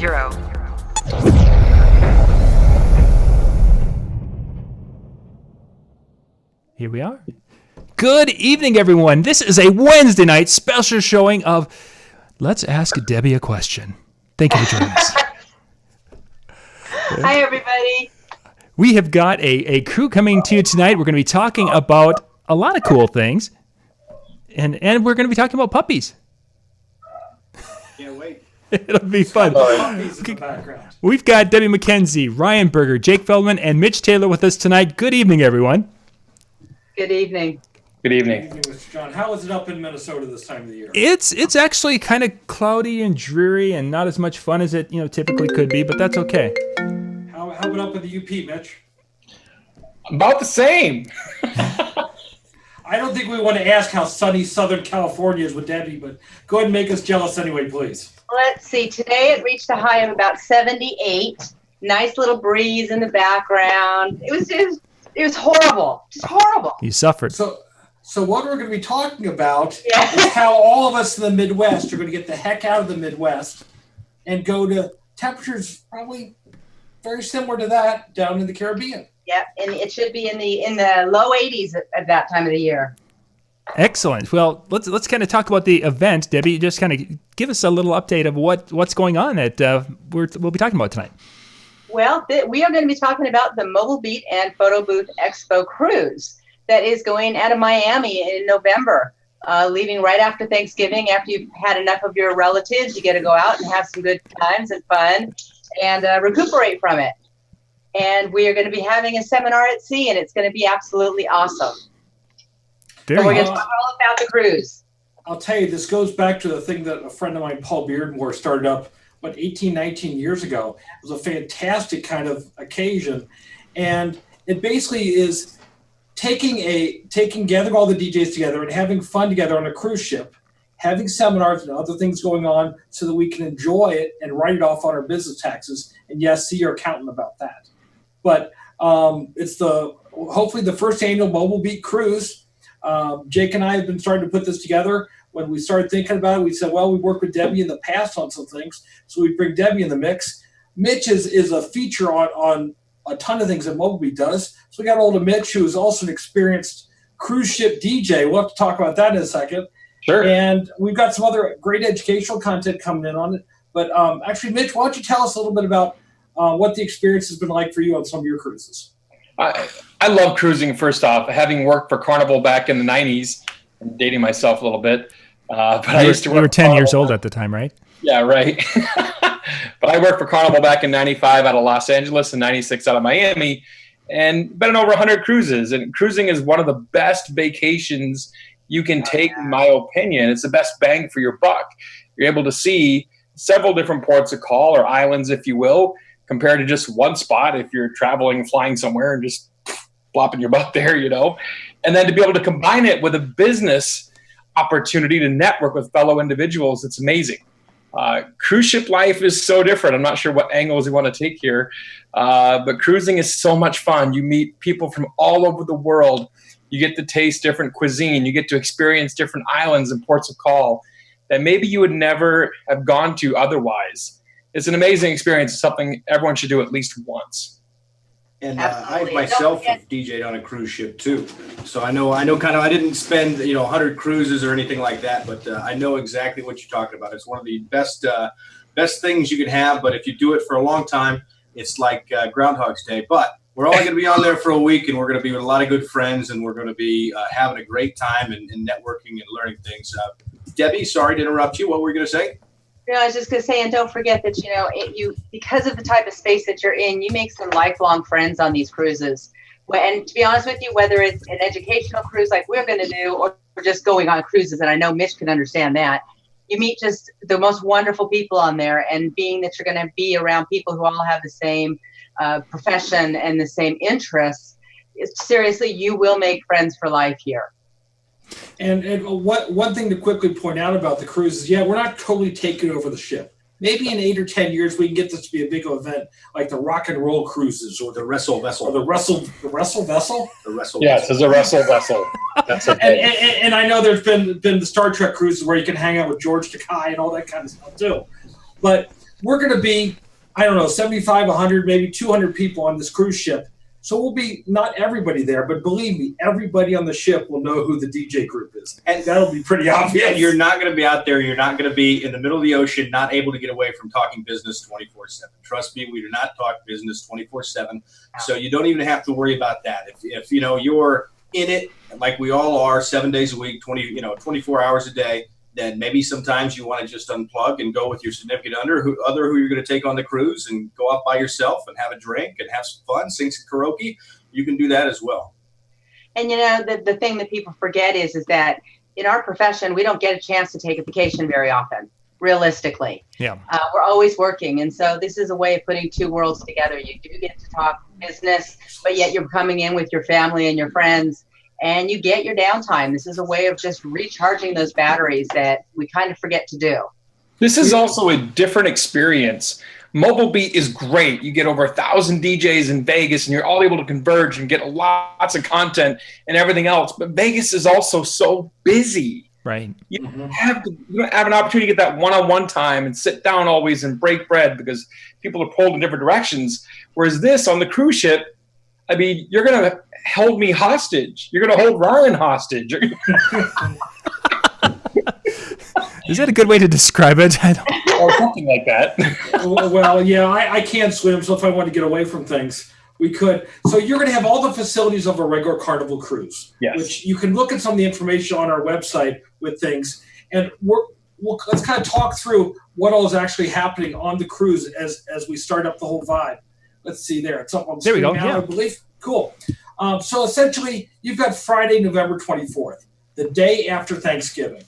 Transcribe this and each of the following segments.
Here we are. Good evening, everyone. This is a Wednesday night special showing of Let's Ask Debbie a Question. Thank you for joining us. Hi, everybody. We have got a crew coming to you tonight. We're going to be talking about a lot of cool things, and we're going to be talking about puppies. Can't wait. It'll be fun. Puppies in the background. We've got Debbie McKenzie, Ryan Berger, Jake Feldman, and Mitch Taylor with us tonight. Good evening, everyone. Good evening. Good evening. Good evening, Mr. John. How is it up in Minnesota this time of the year? It's actually kind of cloudy and dreary and not as much fun as it typically could be, but that's okay. How about up in the UP, Mitch? About the same. I don't think we want to ask how sunny Southern California is with Debbie, but go ahead and make us jealous anyway, please. Let's see. Today it reached a high of about 78. Nice little breeze in the background. It was horrible. Just horrible. You suffered. So what we're going to be talking about Yeah. is how all of us in the Midwest are going to get the heck out of the Midwest and go to temperatures probably very similar to that down in the Caribbean. Yep, and it should be in the low 80s at that time of the year. Excellent. Well, let's kind of talk about the event. Debbie, just kind of give us a little update of what's going on that we'll be talking about tonight. Well, we are going to be talking about the Mobile Beat and Photo Booth Expo cruise that is going out of Miami in November, leaving right after Thanksgiving. After you've had enough of your relatives, you get to go out and have some good times and fun and recuperate from it. And we are going to be having a seminar at sea, and it's going to be absolutely awesome. So we're going to talk all about the cruise. I'll tell you, this goes back to the thing that a friend of mine, Paul Beardmore, started up, 19 years ago. It was a fantastic kind of occasion. And it basically is gathering all the DJs together and having fun together on a cruise ship, having seminars and other things going on so that we can enjoy it and write it off on our business taxes. And yes, see your accountant about that. But it's hopefully the first annual Mobile Beat cruise. Jake and I have been starting to put this together. When we started thinking about it, we said, well, we worked with Debbie in the past on some things, so we bring Debbie in the mix. Mitch is a feature on a ton of things that Mobile Beat does. So we got hold of Mitch, who is also an experienced cruise ship DJ. We'll have to talk about that in a second. Sure. And we've got some other great educational content coming in on it. But actually, Mitch, why don't you tell us a little bit about what the experience has been like for you on some of your cruises? I love cruising, first off. Having worked for Carnival back in the 90s, I'm dating myself a little bit. But I used to work. You were 10 years old at the time, right? Yeah, right. But I worked for Carnival back in 95 out of Los Angeles and 96 out of Miami, and been on over 100 cruises. And cruising is one of the best vacations you can take, in my opinion. It's the best bang for your buck. You're able to see several different ports of call, or islands, if you will, compared to just one spot if you're traveling, flying somewhere and just flopping your butt there, And then to be able to combine it with a business opportunity to network with fellow individuals, it's amazing. Cruise ship life is so different. I'm not sure what angles you want to take here, but cruising is so much fun. You meet people from all over the world. You get to taste different cuisine. You get to experience different islands and ports of call that maybe you would never have gone to otherwise. It's an amazing experience. It's something everyone should do at least once. And I myself have DJ'd on a cruise ship too, so I know kind of. I didn't spend 100 cruises or anything like that, but I know exactly what you're talking about. It's one of the best things you can have. But if you do it for a long time, it's like Groundhog's Day. But we're only going to be on there for a week, and we're going to be with a lot of good friends, and we're going to be having a great time and networking and learning things. Debbie, sorry to interrupt you. What were you going to say? No, I was just going to say, and don't forget that, because of the type of space that you're in, you make some lifelong friends on these cruises. And to be honest with you, whether it's an educational cruise like we're going to do, or just going on cruises, and I know Mitch can understand that, you meet just the most wonderful people on there. And being that you're going to be around people who all have the same profession and the same interests, seriously, you will make friends for life here. And one thing to quickly point out about the cruise is, we're not totally taking over the ship. Maybe in 8 or 10 years we can get this to be a big event like the rock and roll cruises or the wrestle vessel. Or the wrestle vessel? The wrestle yes, vessel. It's a wrestle vessel. That's okay. And I know there's been the Star Trek cruises where you can hang out with George Takei and all that kind of stuff too. But we're going to be, I don't know, 75, 100, maybe 200 people on this cruise ship. So we'll be not everybody there, but believe me, everybody on the ship will know who the DJ group is. And that'll be pretty obvious. And you're not going to be out there. You're not going to be in the middle of the ocean, not able to get away from talking business 24/7. Trust me, we do not talk business 24/7. So you don't even have to worry about that. If you know, you're in it like we all are 7 days a week, 24 hours a day, then maybe sometimes you want to just unplug and go with your significant other who you're going to take on the cruise and go out by yourself and have a drink and have some fun, sing some karaoke. You can do that as well. And you know, the thing that people forget is that in our profession, we don't get a chance to take a vacation very often, realistically. Yeah. We're always working. And so this is a way of putting two worlds together. You do get to talk business, but yet you're coming in with your family and your friends, and you get your downtime. This is a way of just recharging those batteries that we kind of forget to do. This is also a different experience. Mobile Beat is great. You get over 1,000 DJs in Vegas, and you're all able to converge and get lots of content and everything else. But Vegas is also so busy. Right. You don't have an opportunity to get that one-on-one time and sit down always and break bread because people are pulled in different directions. Whereas this on the cruise ship, I mean, you're going to hold me hostage. You're going to hold Ryan hostage. Is that a good way to describe it? Or something like that. Well, yeah, I can't swim, so if I want to get away from things, we could. So you're going to have all the facilities of a regular Carnival cruise, yes. Which you can look at some of the information on our website with things, and let's kind of talk through what all is actually happening on the cruise as we start up the whole vibe. Let's see there. It's up on the screen now, yeah. I believe. Cool. So essentially, you've got Friday, November 24th, the day after Thanksgiving.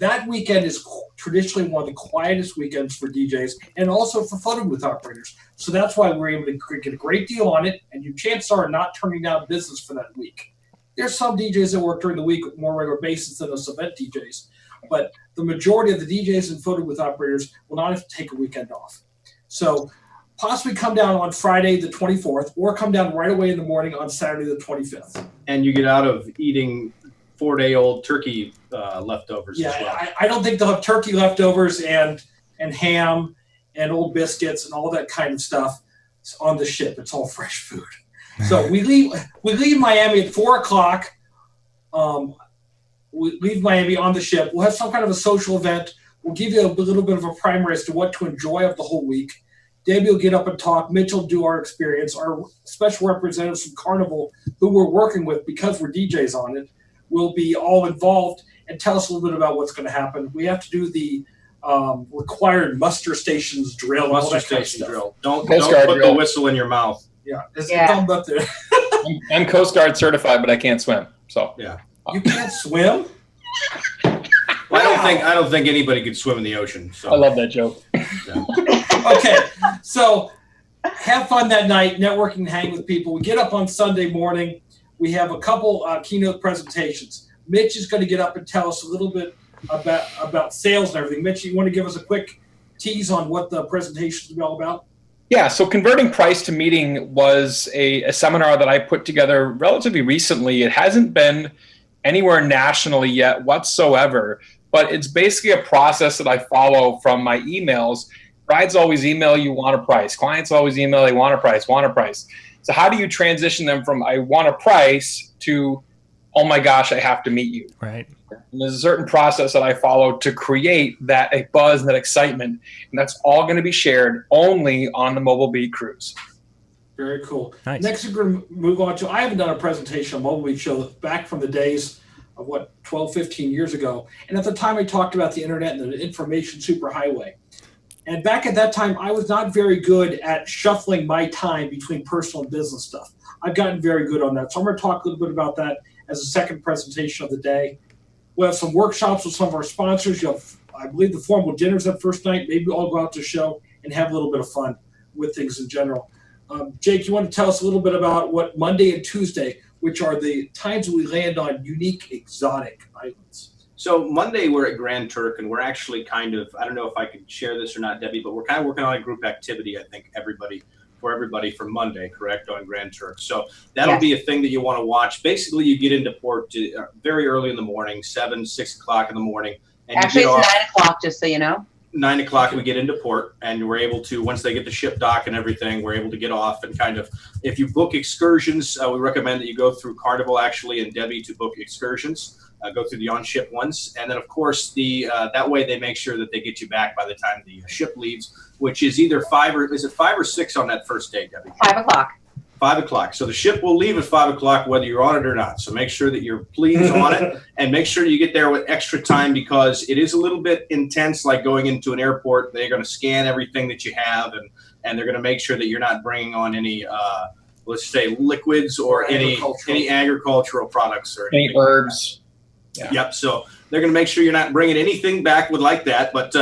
That weekend is traditionally one of the quietest weekends for DJs and also for photo booth operators. So that's why we're able to get a great deal on it, and your chances are not turning down business for that week. There's some DJs that work during the week with more regular basis than us event DJs, but the majority of the DJs and photo booth operators will not have to take a weekend off. So possibly come down on Friday the 24th or come down right away in the morning on Saturday the 25th. And you get out of eating 4-day-old turkey leftovers as well. I don't think they'll have turkey leftovers and ham and old biscuits and all that kind of stuff on the ship. It's all fresh food. So we leave Miami at 4:00. We leave Miami on the ship. We'll have some kind of a social event. We'll give you a little bit of a primer as to what to enjoy of the whole week. Debbie will get up and talk. Mitch will do our experience. Our special representatives from Carnival, who we're working with because we're DJs on it, will be all involved and tell us a little bit about what's going to happen. We have to do the required muster stations drill. Muster station drill. Don't Coast put Guard the drill. whistle in your mouth. Yeah. It's Yeah. up there. I'm Coast Guard certified, but I can't swim. So Yeah. You can't swim? Well, I don't think anybody could swim in the ocean. So. I love that joke. Okay. So have fun that night, networking and hang with people. We get up on Sunday morning. We have a couple keynote presentations. Mitch is going to get up and tell us a little bit about sales and everything. Mitch, you want to give us a quick tease on what the presentation is all about? Yeah, so converting price to meeting was a seminar that I put together relatively recently. It hasn't been anywhere nationally yet whatsoever, but it's basically a process that I follow from my emails. Brides always email you want a price. Clients always email they want a price, want a price. So how do you transition them from I want a price to, oh my gosh, I have to meet you? Right. And there's a certain process that I follow to create a buzz and that excitement. And that's all going to be shared only on the Mobile Beat cruise. Very cool. Nice. Next, we're going to move on to, I haven't done a presentation on Mobile Beat Show back from the days of 12, 15 years ago. And at the time I talked about the internet and the information superhighway. And back at that time, I was not very good at shuffling my time between personal and business stuff. I've gotten very good on that. So I'm going to talk a little bit about that as a second presentation of the day. We'll have some workshops with some of our sponsors. You'll have, I believe, the formal dinners that first night. Maybe we'll all go out to the show and have a little bit of fun with things in general. Jake, you want to tell us a little bit about what Monday and Tuesday, which are the times we land on unique, exotic islands? So Monday we're at Grand Turk, and we're actually kind of, I don't know if I could share this or not, Debbie, but we're kind of working on a group activity, I think, for everybody for Monday, correct, on Grand Turk. So that'll be a thing that you want to watch. Basically, you get into port very early in the morning, 6 o'clock in the morning. And Actually, you get it's off, 9 o'clock, just so you know. 9 o'clock we get into port, and we're able to, once they get the ship dock and everything, we're able to get off and kind of, if you book excursions, we recommend that you go through Carnival actually and Debbie to book excursions. Go through the on-ship ones, and then of course that way they make sure that they get you back by the time the ship leaves, which is either 5 or 6 on that first day, Debbie? 5 o'clock. 5 o'clock. So the ship will leave at 5 o'clock whether you're on it or not. So make sure that you're please on it, and make sure you get there with extra time, because it is a little bit intense, like going into an airport. They're going to scan everything that you have, and they're going to make sure that you're not bringing on any let's say liquids or any agricultural products or any herbs. Yeah. Yep. So they're going to make sure you're not bringing anything back with like that. But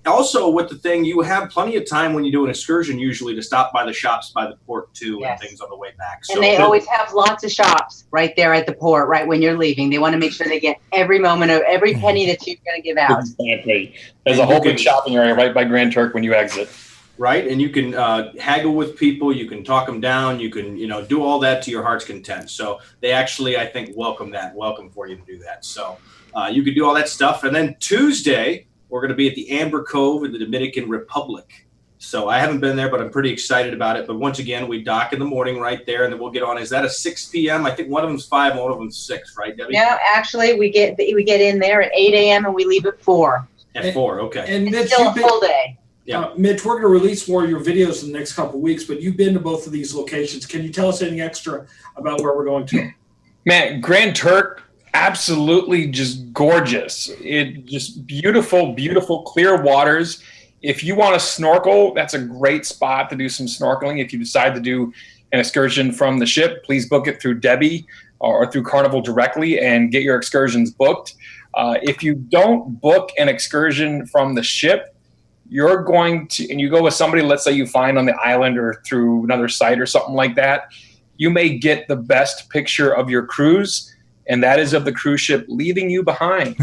also with the thing, you have plenty of time when you do an excursion usually to stop by the shops by the port too, yes, and things on the way back. So and they always have lots of shops right there at the port, right when you're leaving. They want to make sure they get every moment of every penny that you're going to give out. Exactly. There's a whole big shopping area right by Grand Turk when you exit. Right, and you can haggle with people, you can talk them down, you can do all that to your heart's content. So they actually, I think, welcome for you to do that. So you can do all that stuff, and then Tuesday we're going to be at the Amber Cove in the Dominican Republic. So I haven't been there, but I'm pretty excited about it. But once again, we dock in the morning right there, and then we'll get on. Is that a 6 p.m.? I think one of them's 5, and one of them's 6, right, Debbie? No, actually, we get in there at 8 a.m. and we leave at 4. At 4, okay. And It's Mitch, still a full day. Yeah. Mitch, we're going to release more of your videos in the next couple of weeks, but you've been to both of these locations. Can you tell us anything extra about where we're going to? Man, Grand Turk, absolutely just gorgeous. It just beautiful, beautiful, clear waters. If you want to snorkel, that's a great spot to do some snorkeling. If you decide to do an excursion from the ship, please book it through Debbie or through Carnival directly and get your excursions booked. If you don't book an excursion from the ship, you're going to, and you go with somebody, let's say you find on the island or through another site or something like that, you may get the best picture of your cruise, and that is of the cruise ship leaving you behind.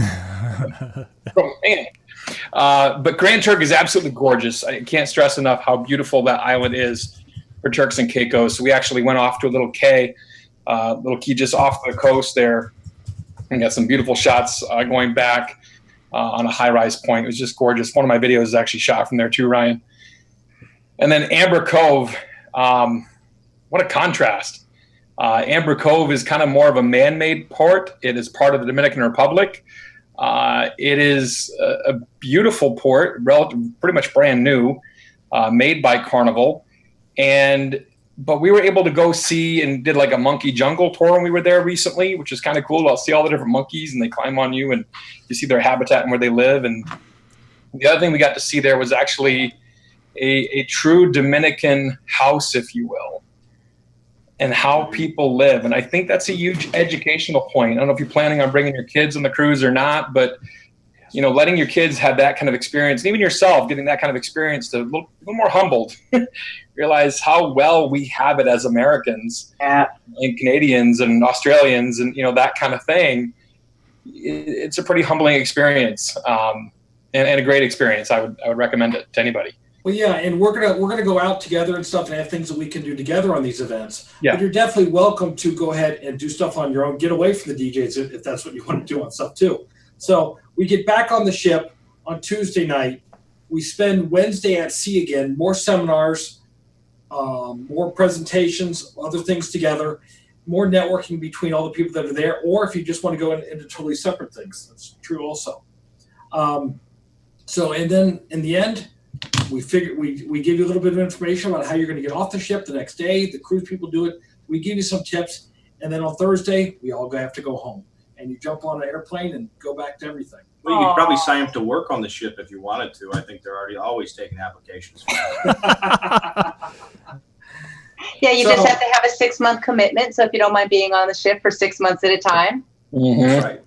But Grand Turk is absolutely gorgeous. I can't stress enough how beautiful that island is for Turks and Caicos. So we actually went off to a little key just off the coast there, and got some beautiful shots going back on a high-rise point. It was just gorgeous. One of my videos is actually shot from there too, Ryan. And then Amber Cove, what a contrast. Amber Cove is kind of more of a man-made port. It is part of the Dominican Republic. It is a beautiful port, pretty much brand new, made by Carnival. But we were able to go see and did like a monkey jungle tour when we were there recently, which is kind of cool. I'll see all the different monkeys, and they climb on you, and you see their habitat and where they live. And the other thing we got to see there was actually a true Dominican house, if you will, and how people live. And I think that's a huge educational point. I don't know if you're planning on bringing your kids on the cruise or not, but letting your kids have that kind of experience, and even yourself getting that kind of experience to look a little more humbled, realize how well we have it as Americans and Canadians and Australians and, that kind of thing. It's a pretty humbling experience and a great experience. I would recommend it to anybody. Well, yeah, and we're gonna go out together and stuff and have things that we can do together on these events. Yeah. But you're definitely welcome to go ahead and do stuff on your own. Get away from the DJs if that's what you want to do on stuff too. So we get back on the ship on Tuesday night. We spend Wednesday at sea again, more seminars, more presentations, other things together, more networking between all the people that are there, or if you just want to go into totally separate things, that's true also. And then in the end, we give you a little bit of information about how you're going to get off the ship the next day. The cruise people do it. We give you some tips, and then on Thursday, we all have to go home. And you jump on an airplane and go back to everything. Well, you could probably sign up to work on the ship if you wanted to. I think they're always taking applications for that. Yeah, you just have to have a 6-month commitment. So if you don't mind being on the ship for 6 months at a time. Mm-hmm. Right.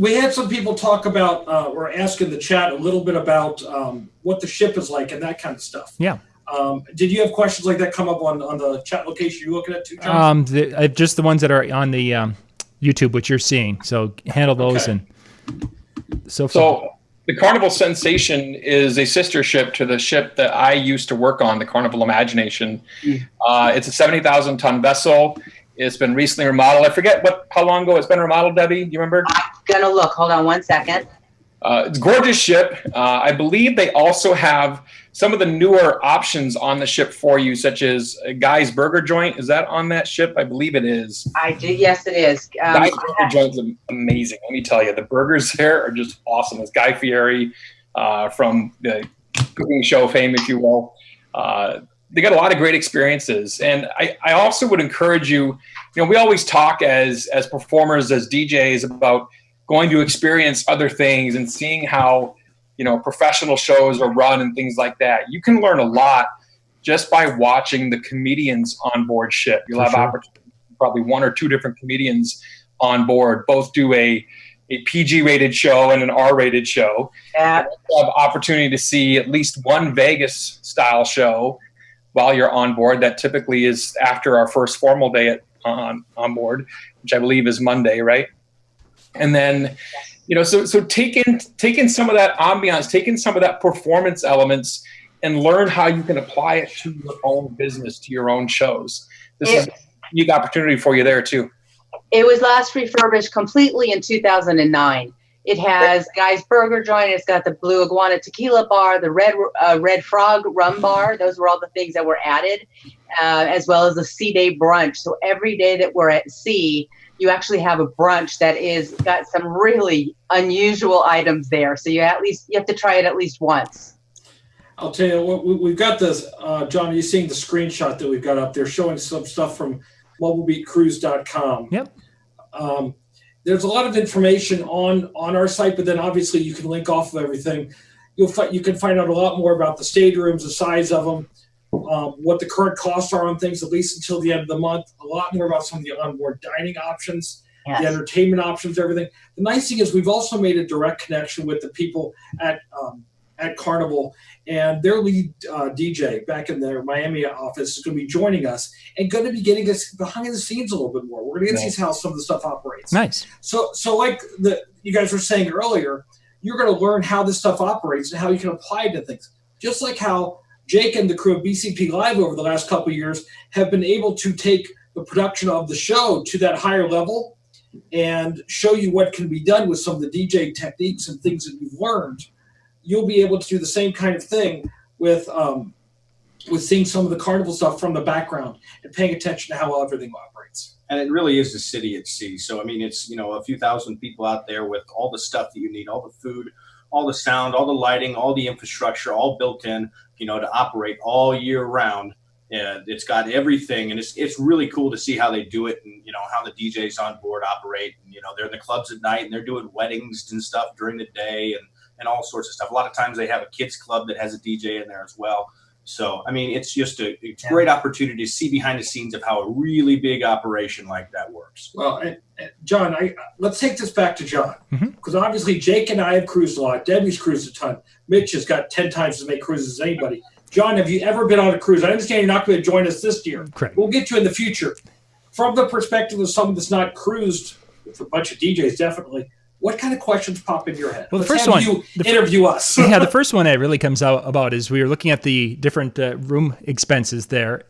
We had some people talk about, or ask in the chat a little bit about what the ship is like and that kind of stuff. Yeah. Did you have questions like that come up on the chat location you're looking at too, John? Just the ones that are on the YouTube, which you're seeing. So handle those. Okay. And so the Carnival Sensation is a sister ship to the ship that I used to work on, the Carnival Imagination. It's a 70,000 ton vessel. It's been recently remodeled. I forget how long ago it's been remodeled, Debbie. Do you remember? I'm going to look. Hold on one second. It's a gorgeous ship. I believe they also have some of the newer options on the ship for you, such as a Guy's Burger Joint. Is that on that ship? I believe it is. I do. Yes, it is. Guy's Burger Joint's amazing. Let me tell you, the burgers there are just awesome. It's Guy Fieri from the cooking show fame, if you will. They got a lot of great experiences. And I also would encourage you, we always talk as performers, as DJs about going to experience other things and seeing how, professional shows are run and things like that. You can learn a lot just by watching the comedians on board ship. You'll have opportunity, probably one or two different comedians on board, both do a PG-rated show and an R-rated show. Yeah. You have opportunity to see at least one Vegas-style show while you're on board. That typically is after our first formal day on board, which I believe is Monday, right? And then, so take in some of that ambiance, take in some of that performance elements, and learn how you can apply it to your own business, to your own shows. This is a unique opportunity for you there too. It was last refurbished completely in 2009. It has Guy's Burger Joint. It's got the Blue Iguana Tequila Bar, the Red Frog Rum Bar. Those were all the things that were added, as well as the Sea Day Brunch. So every day that we're at sea, you actually have a brunch that is got some really unusual items there. So you have to try it at least once. I'll tell you what, we've got this, John, are you seeing the screenshot that we've got up there showing some stuff from mobilebeatcruise.com. Yep. There's a lot of information on our site, but then obviously you can link off of everything. You can find out a lot more about the staterooms, the size of them, what the current costs are on things, at least until the end of the month, a lot more about some of the onboard dining options, Yes. the entertainment options, everything. The nice thing is we've also made a direct connection with the people at Carnival, and their lead DJ back in their Miami office is going to be joining us and going to be getting us behind the scenes a little bit more. We're going to get to see how some of the stuff operates. Nice. So like you guys were saying earlier, you're going to learn how this stuff operates and how you can apply it to things. Just like how Jake and the crew of BCP Live over the last couple of years have been able to take the production of the show to that higher level and show you what can be done with some of the DJ techniques and things that you've learned. You'll be able to do the same kind of thing with seeing some of the Carnival stuff from the background and paying attention to how everything operates. And it really is the city at sea. So, I mean, it's, a few thousand people out there with all the stuff that you need, all the food, all the sound, all the lighting, all the infrastructure, all built in, to operate all year round. And it's got everything. And it's really cool to see how they do it and, how the DJs on board operate. And, they're in the clubs at night and they're doing weddings and stuff during the day and all sorts of stuff. A lot of times they have a kids club that has a DJ in there as well. So, I mean, it's just a great opportunity to see behind the scenes of how a really big operation like that works. Well, and John, let's take this back to John, because obviously Jake and I have cruised a lot. Debbie's cruised a ton. Mitch has got 10 times as many cruises as anybody. John, have you ever been on a cruise? I understand you're not going to join us this year. Correct. We'll get you in the future. From the perspective of someone that's not cruised, with a bunch of DJs definitely, what kind of questions pop in your head? Well, the Let's first one, you interview us. Yeah, the first one that really comes out about is we were looking at the different room expenses there.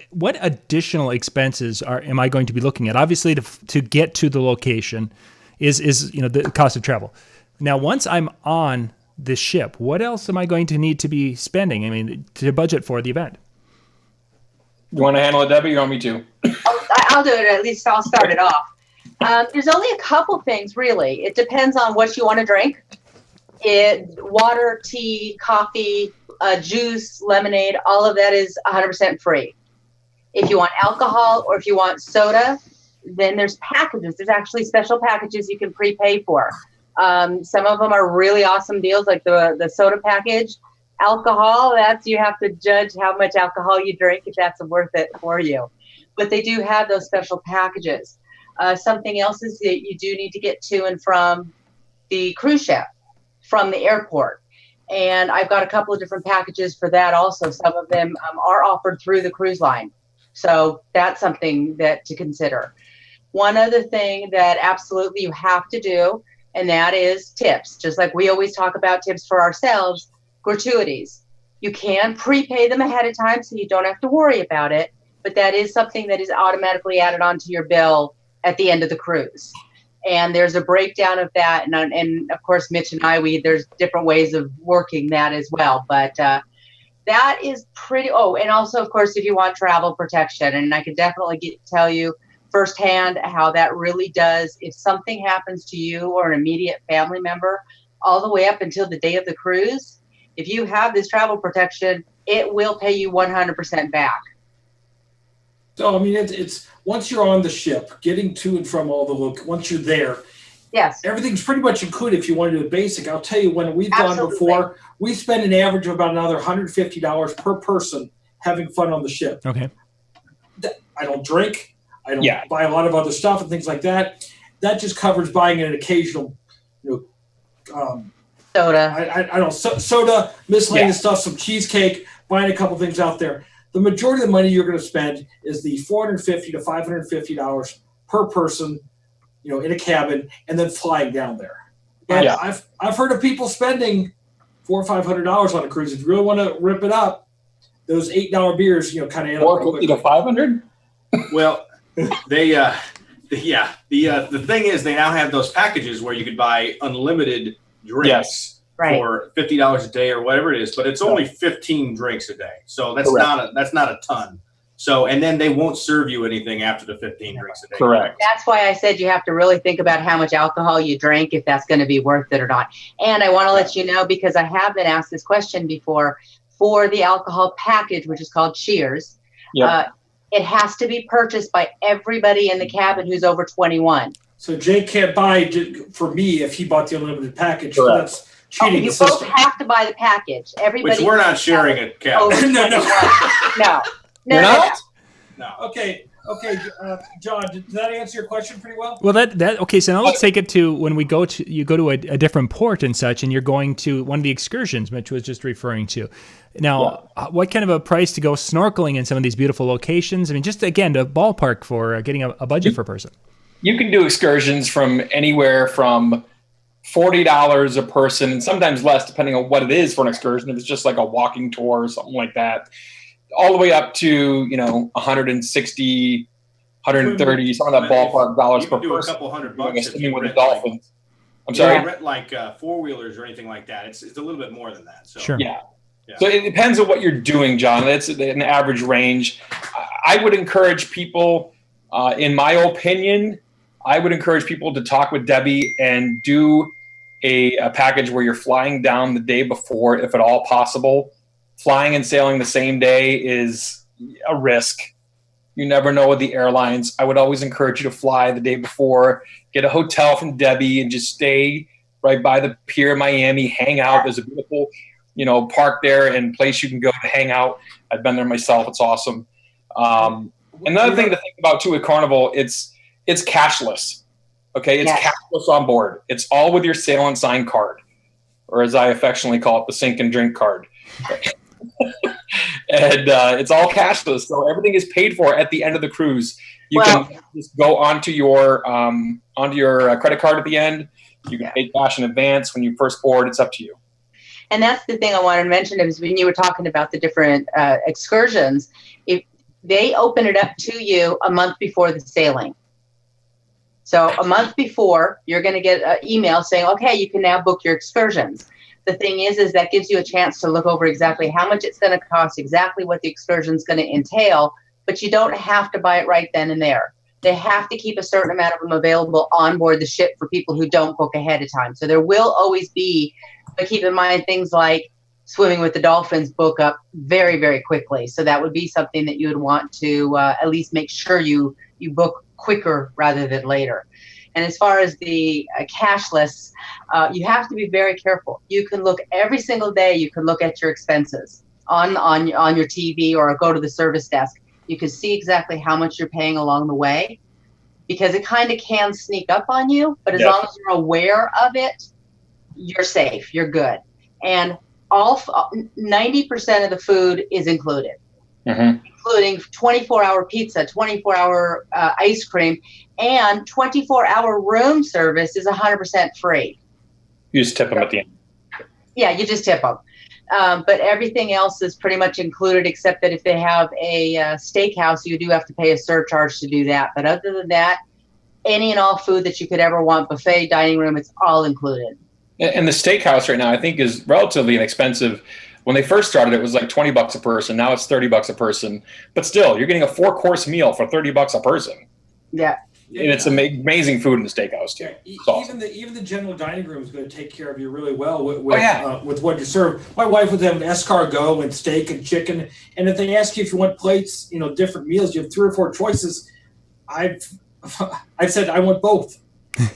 What additional expenses am I going to be looking at? Obviously, to get to the location is the cost of travel. Now, once I'm on the ship, what else am I going to need to be spending? I mean, to budget for the event. You want to handle it, Debbie? Or you want me to? I'll do it. At least I'll start it off. There's only a couple things, really. It depends on what you want to drink. Water, tea, coffee, juice, lemonade, all of that is 100% free. If you want alcohol or if you want soda, then there's packages. There's actually special packages you can prepay for. Some of them are really awesome deals, like the soda package. Alcohol, you have to judge how much alcohol you drink, if that's worth it for you. But they do have those special packages. Something else is that you do need to get to and from the cruise ship from the airport. And I've got a couple of different packages for that also. Some of them are offered through the cruise line. So that's something to consider. One other thing that absolutely you have to do, and that is tips. Just like we always talk about tips for ourselves, gratuities. You can prepay them ahead of time so you don't have to worry about it. But that is something that is automatically added onto your bill at the end of the cruise. And there's a breakdown of that. And of course, Mitch and I, there's different ways of working that as well. But that is pretty, and also, of course, if you want travel protection, and I could definitely tell you firsthand how that really does, if something happens to you or an immediate family member, all the way up until the day of the cruise, if you have this travel protection, it will pay you 100% back. So, I mean, it's once you're on the ship, getting to and from once you're there, yes, everything's pretty much included if you want to do the basic. I'll tell you, when we've gone before, we spend an average of about another $150 per person having fun on the ship. Okay. I don't drink. I don't buy a lot of other stuff and things like that. That just covers buying an occasional, soda. I don't soda, miscellaneous stuff, some cheesecake, buying a couple things out there. The majority of the money you're going to spend is the $450 to $550 per person, in a cabin, and then flying down there. And I've heard of people spending $400 or $500 on a cruise. If you really want to rip it up, those $8 beers, kind of add up. $450 to $500. Well, the thing is, they now have those packages where you could buy unlimited drinks. Right. For $50 a day or whatever it is, but it's only 15 drinks a day, so that's not a ton. So, and then they won't serve you anything after the 15 drinks a day. Correct. That's why I said you have to really think about how much alcohol you drank, if that's going to be worth it or not. And I want to let you know, because I have been asked this question before, for the alcohol package, which is called Cheers. It has to be purchased by everybody in the cabin who's over 21. So Jake can't buy for me if he bought the unlimited package. So that's cheating you the system. both have to buy the package. Everybody. Which we're not sharing a cabin. No. Okay, John, did that answer your question pretty well? Well, okay. So now let's take it to when you go to a different port and such, and you're going to one of the excursions Mitch was just referring to. Now, what kind of a price to go snorkeling in some of these beautiful locations? I mean, just again, to ballpark for getting a budget for a person. You can do excursions from anywhere from $40 a person, and sometimes less, depending on what it is for an excursion. If it's just like a walking tour or something like that, all the way up to 160, 130, some of that ballpark dollars per person. You can do a couple $100 if you with the rent dolphins. I'm sorry. Rent like four-wheelers or anything like that. It's a little bit more than that. So. Sure. Yeah. So it depends on what you're doing, John. That's an average range. I would encourage people, in my opinion, I would encourage people to talk with Debbie and do a package where you're flying down the day before, if at all possible. Flying and sailing the same day is a risk. You never know with the airlines. I would always encourage you to fly the day before, get a hotel from Debbie, and just stay right by the pier in Miami, hang out. There's a beautiful, park there and place you can go to hang out. I've been there myself. It's awesome. Another thing to think about too with Carnival, it's cashless. Okay, it's cashless on board. It's all with your sail and sign card, or as I affectionately call it, the sink and drink card. And it's all cashless, so everything is paid for at the end of the cruise. You can just go onto your credit card at the end. You can pay cash in advance when you first board. It's up to you. And that's the thing I wanted to mention is when you were talking about the different excursions, if they open it up to you a month before the sailing. So a month before, you're going to get an email saying, okay, you can now book your excursions. The thing is that gives you a chance to look over exactly how much it's going to cost, exactly what the excursion is going to entail, but you don't have to buy it right then and there. They have to keep a certain amount of them available on board the ship for people who don't book ahead of time. So there will always be, but keep in mind things like swimming with the dolphins book up very, very quickly. So that would be something that you would want to at least make sure you book quicker rather than later. And as far as the cashless, you have to be very careful. You can look every single day. You can look at your expenses on your TV or go to the service desk. You can see exactly how much you're paying along the way, because it kind of can sneak up on you. But as long as you're aware of it, you're safe. You're good. And 90% of the food is included. Mm-hmm. Including 24-hour pizza, 24-hour ice cream, and 24-hour room service is 100% free. You just tip them at the end. Yeah, you just tip them. But everything else is pretty much included, except that if they have a steakhouse, you do have to pay a surcharge to do that. But other than that, any and all food that you could ever want. Buffet, dining room, it's all included. And the steakhouse right now, I think, is relatively inexpensive. When they first started, it was like $20 a person. Now it's $30 a person. But still, you're getting a 4-course meal for $30 a person. Yeah. And it's amazing food in the steakhouse too. Yeah, Awesome. even the general dining room is going to take care of you really well with with what you serve. My wife would have an escargot and steak and chicken, and if they ask you if you want plates, different meals, you have 3 or 4 choices. I've said I want both,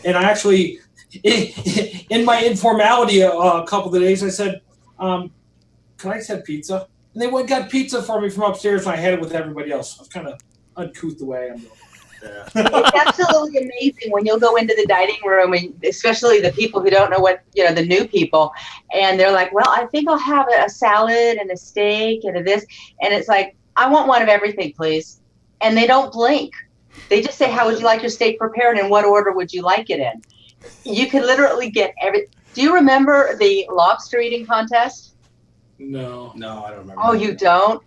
and I actually, in my informality, a couple of days, I said, "Can I just have pizza?" And they went and got pizza for me from upstairs, and I had it with everybody else. I was kind of uncouth the way I'm doing. Yeah. It's absolutely amazing when you'll go into the dining room, and especially the people who don't know what, the new people, and they're like, well, I think I'll have a salad and a steak and a this. And it's like, I want one of everything, please. And they don't blink. They just say, how would you like your steak prepared and what order would you like it in? You can literally get every. Do you remember the lobster eating contest? No, I don't remember. Oh, you don't?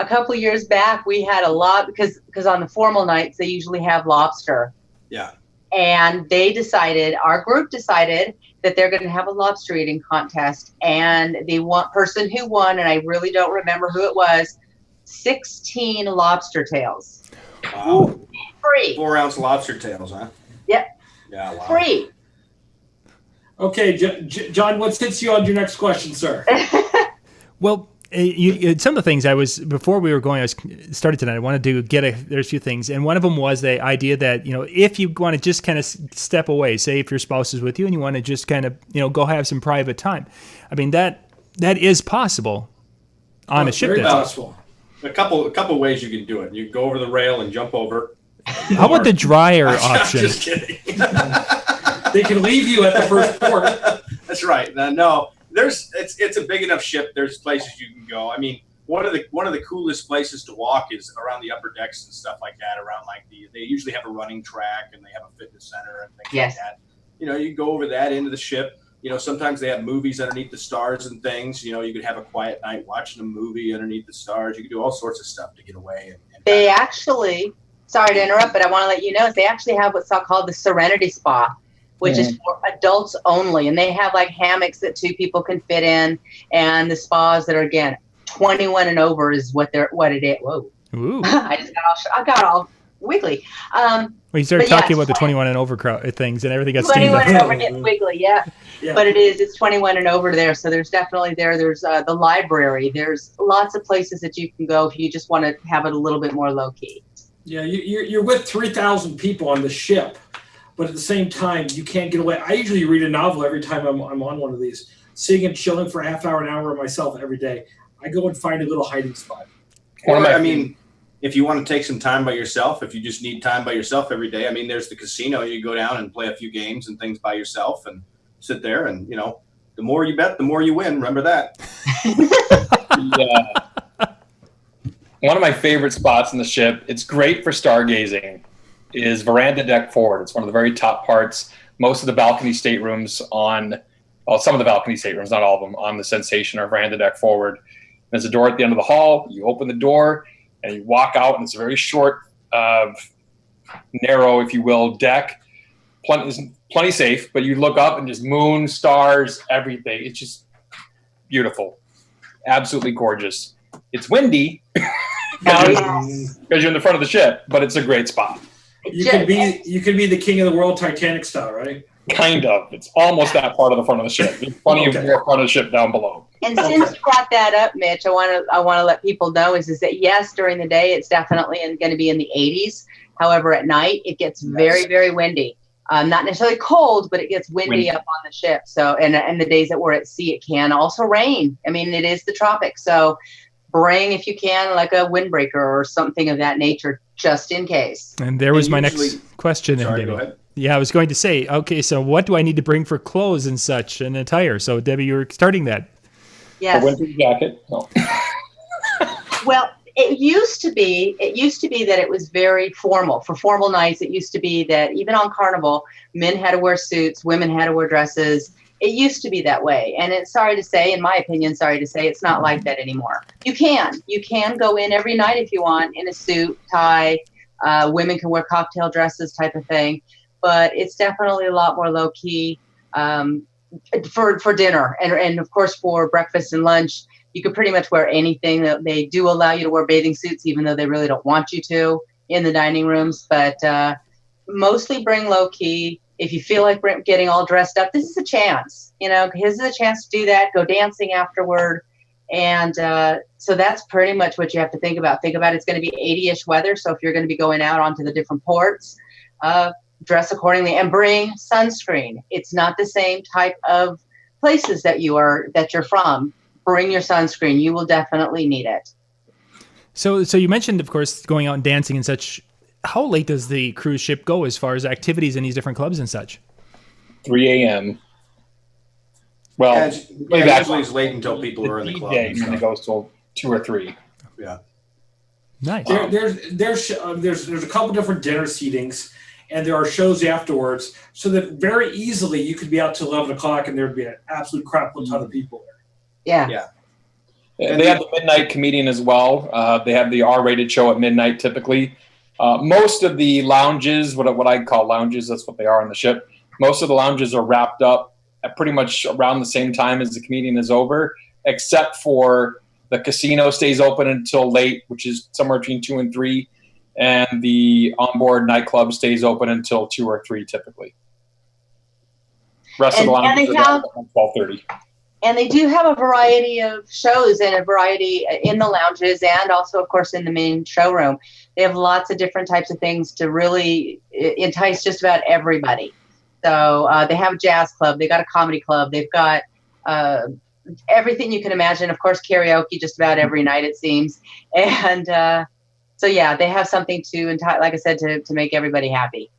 A couple of years back, we had a lot because on the formal nights, they usually have lobster. Yeah. And our group decided that they're going to have a lobster eating contest. And the person who won, and I really don't remember who it was, 16 lobster tails. Wow. Free. 4-ounce lobster tails, huh? Yep. Yeah, wow. Free. Okay, John, what hits you on your next question, sir? Well, some of the things before we were started tonight, I wanted to there's a few things. And one of them was the idea that, if you want to just kind of step away, say if your spouse is with you and you want to just kind of, go have some private time. I mean, that is possible on a ship. Very possible. A couple ways you can do it. You can go over the rail and jump over. How about the dryer option? I'm just kidding. They can leave you at the first port. That's right. No, it's a big enough ship. There's places you can go. I mean, one of the coolest places to walk is around the upper decks and stuff like that. Around they usually have a running track and they have a fitness center and things like that. You go over that into the ship. Sometimes they have movies underneath the stars and things. You could have a quiet night watching a movie underneath the stars. You could do all sorts of stuff to get away. They actually, sorry to interrupt, but I want to let you know, they actually have what's called the Serenity Spa, which is for adults only. And they have like hammocks that 2 people can fit in, and the spas that are, again, 21 and over is what it is. Whoa. Ooh. I got all wiggly. Well, you started talking about the 21 and over things, and everything got steamed 21 up. and over gets wiggly, yeah. But it's 21 and over there. So there's definitely there's the library. There's lots of places that you can go if you just want to have it a little bit more low key. Yeah, you're with 3,000 people on the ship, but at the same time, you can't get away. I usually read a novel every time I'm on one of these, sitting and chilling for a half hour, an hour myself every day. I go and find a little hiding spot. If you want to take some time by yourself, if you just need time by yourself every day, there's the casino. You go down and play a few games and things by yourself and sit there. And, the more you bet, the more you win. Remember that. Yeah. One of my favorite spots in the ship, it's great for stargazing, is veranda deck forward. It's one of the very top parts. Most of the balcony staterooms some of the balcony staterooms, not all of them, on the Sensation are veranda deck forward. There's a door at the end of the hall. You open the door and you walk out, and it's a very short, narrow, if you will, deck. Plenty safe, but you look up and just moon, stars, everything. It's just beautiful. Absolutely gorgeous. It's windy because you're in the front of the ship, but it's a great spot. You could be the king of the world, Titanic style, right? Kind of. It's almost that part of the front of the ship. There's plenty of more front of the ship down below. And since you brought that up, Mitch, I want to let people know is that yes, during the day it's definitely going to be in the 80s. However, at night it gets very, very windy. Not necessarily cold, but it gets windy up on the ship. So, and the days that we're at sea, it can also rain. It is the tropics. So bring, if you can, like a windbreaker or something of that nature, just in case. And there was my next question. Sorry, go ahead. Yeah, I was going to say, okay, so what do I need to bring for clothes and such and attire? So, Debbie, you were starting that. Yes. A winter jacket. No. Well, it used to be that it was very formal. For formal nights, it used to be that even on Carnival, men had to wear suits, women had to wear dresses. It used to be that way. And it's in my opinion, it's not like that anymore. You can go in every night if you want in a suit, tie. Women can wear cocktail dresses type of thing. but it's definitely a lot more low key for dinner, and of course for breakfast and lunch. You can pretty much wear anything. They do allow you to wear bathing suits, even though they really don't want you to in the dining rooms. But mostly bring low key. If you feel like getting all dressed up, this is a chance. This is a chance to do that. Go dancing afterward. And so that's pretty much what you have to think about. Think about it's going to be 80-ish weather. So if you're going to be going out onto the different ports, dress accordingly and bring sunscreen. It's not the same type of places that you're from. Bring your sunscreen. You will definitely need it. So you mentioned, of course, going out and dancing and such. How late does the cruise ship go as far as activities in these different clubs and such? 3 a.m. Well, usually it's late until people are in the club. Yeah, it goes till 2 or 3. Yeah. Nice. There's a couple different dinner seatings, and there are shows afterwards, so that very easily you could be out till 11 o'clock and there'd be an absolute crap ton of people there. Yeah. And they have the midnight comedian as well. They have the R-rated show at midnight typically. Most of the lounges, what I call lounges, that's what they are on the ship. Most of the lounges are wrapped up at pretty much around the same time as the comedian is over, except for the casino stays open until late, which is somewhere between 2 and 3, and the onboard nightclub stays open until 2 or 3 typically. Rest of the lounges are until 12:30. And they do have a variety of shows and a variety in the lounges and also, of course, in the main showroom. They have lots of different types of things to really entice just about everybody. So they have a jazz club. They got a comedy club. They've got everything you can imagine. Of course, karaoke just about every night, it seems. And so, yeah, they have something like I said, to make everybody happy.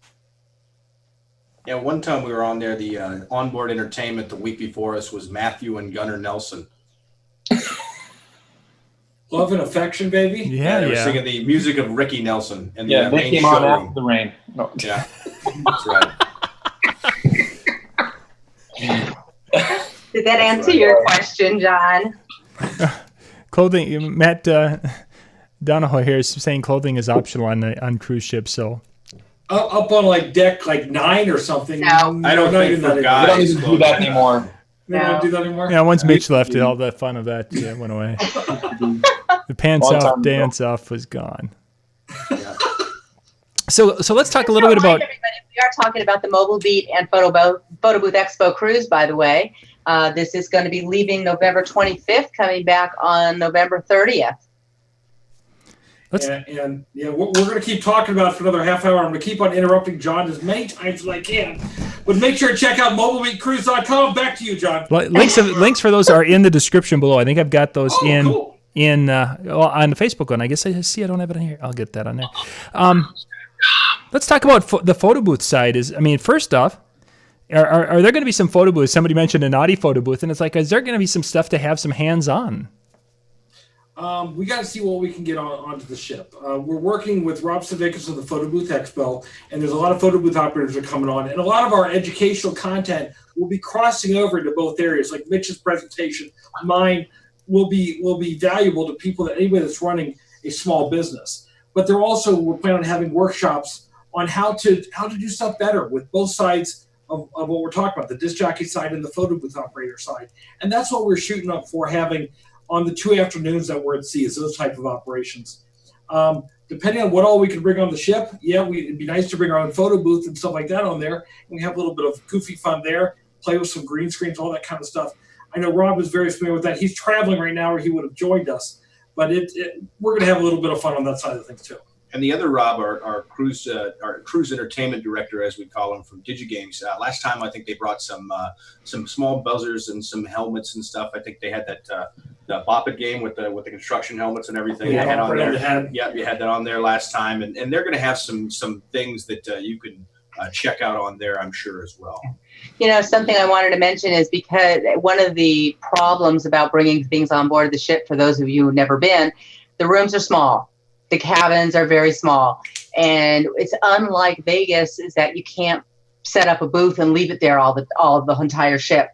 Yeah, one time we were on there, the onboard entertainment the week before us was Matthew and Gunnar Nelson. Love and affection, baby. Yeah, they were singing the music of Ricky Nelson. And they came on after the rain. No. Yeah, that's right. Did that answer your question, John? Clothing. Matt Donahoe here is saying clothing is optional on cruise ships. So up on deck 9 or something. No, I don't think for guys. We don't even do that anymore. They don't do that anymore. Yeah, once Mitch left, all the fun of that went away. The pants off, dance off was gone. Yeah. So let's talk a little bit about. Everybody, we are talking about the Mobile Beat and Photo Booth Expo cruise, by the way. This is going to be leaving November 25th, coming back on November 30th. And we're going to keep talking about it for another half hour. I'm going to keep on interrupting John as many times as I can. But make sure to check out mobilebeatcruise.com. Back to you, John. Links for those are in the description below. I think I've got those cool. on the Facebook one. I guess I don't have it on here. I'll get that on there. Let's talk about the photo booth side. First off, are there going to be some photo booths? Somebody mentioned a naughty photo booth, and it's is there going to be some stuff to have some hands-on? We got to see what we can get onto the ship. We're working with Rob Savickas of the Photo Booth Expo, and there's a lot of photo booth operators that are coming on, and a lot of our educational content will be crossing over into both areas. Like Mitch's presentation, mine will be valuable to anybody that's running a small business. But we're planning on having workshops on how to do stuff better with both sides of what we're talking about, the disc jockey side and the photo booth operator side. And that's what we're shooting up for, having on the 2 afternoons that we're at sea, is those type of operations. Depending on what all we can bring on the ship, it'd be nice to bring our own photo booth and stuff like that on there. And we have a little bit of goofy fun there, play with some green screens, all that kind of stuff. I know Rob is very familiar with that. He's traveling right now, or he would have joined us. But we're going to have a little bit of fun on that side of things too. And the other Rob, our cruise entertainment director, as we call him, from DigiGames. Last time, I think they brought some small buzzers and some helmets and stuff. I think they had that the Bop It game with the construction helmets and everything. Yeah, they had on there. Yeah, you had that on there last time, and they're going to have some things that you can check out on there, I'm sure, as well. Something I wanted to mention is because one of the problems about bringing things on board the ship, for those of you who've never been, the rooms are small. The cabins are very small. And it's unlike Vegas, is that you can't set up a booth and leave it there all the entire ship,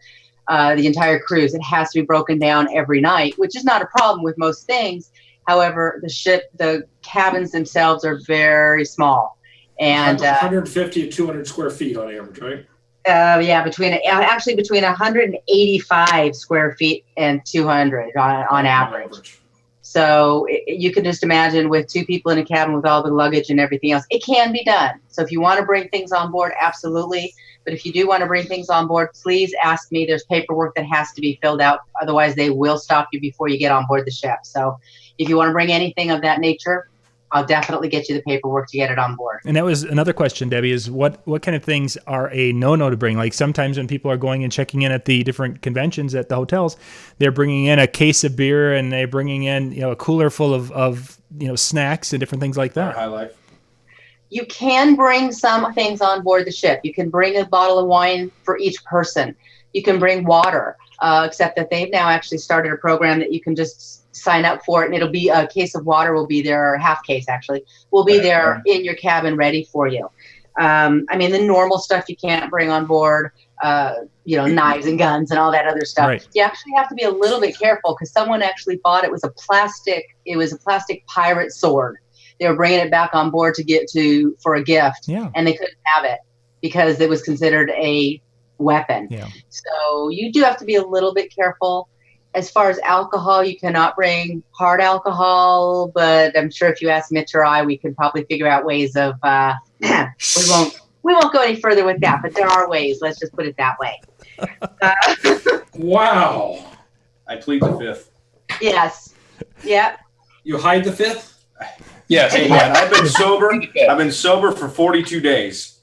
the entire cruise. It has to be broken down every night, which is not a problem with most things. However, the cabins themselves are very small. And 150 to 200 square feet on average, right? Yeah, between 185 square feet and 200 on average. So you can just imagine with 2 people in a cabin with all the luggage and everything else, it can be done. So if you want to bring things on board, absolutely. But if you do want to bring things on board, please ask me. There's paperwork that has to be filled out. Otherwise, they will stop you before you get on board the ship. So if you want to bring anything of that nature, I'll definitely get you the paperwork to get it on board. And that was another question, Debbie, is what kind of things are a no-no to bring? Like sometimes when people are going and checking in at the different conventions at the hotels, they're bringing in a case of beer and they're bringing in, a cooler full of snacks and different things like that. High life. You can bring some things on board the ship. You can bring a bottle of wine for each person. You can bring water, except that they've now actually started a program that you can just sign up for it, and it'll be a case of water will be there, or half case actually, will be there in your cabin ready for you. The normal stuff you can't bring on board, knives and guns and all that other stuff. Right. You actually have to be a little bit careful because someone actually bought it was a plastic pirate sword. They were bringing it back on board for a gift, and they couldn't have it because it was considered a weapon. Yeah. So you do have to be a little bit careful. As far as alcohol, you cannot bring hard alcohol, but I'm sure if you ask Mitch or I, we could probably figure out ways of, we won't go any further with that, but there are ways. Let's just put it that way. Wow. I plead the fifth. Yes. Yep. You hide the fifth? Yes. Hey, man, I've been sober. I've been sober for 42 days.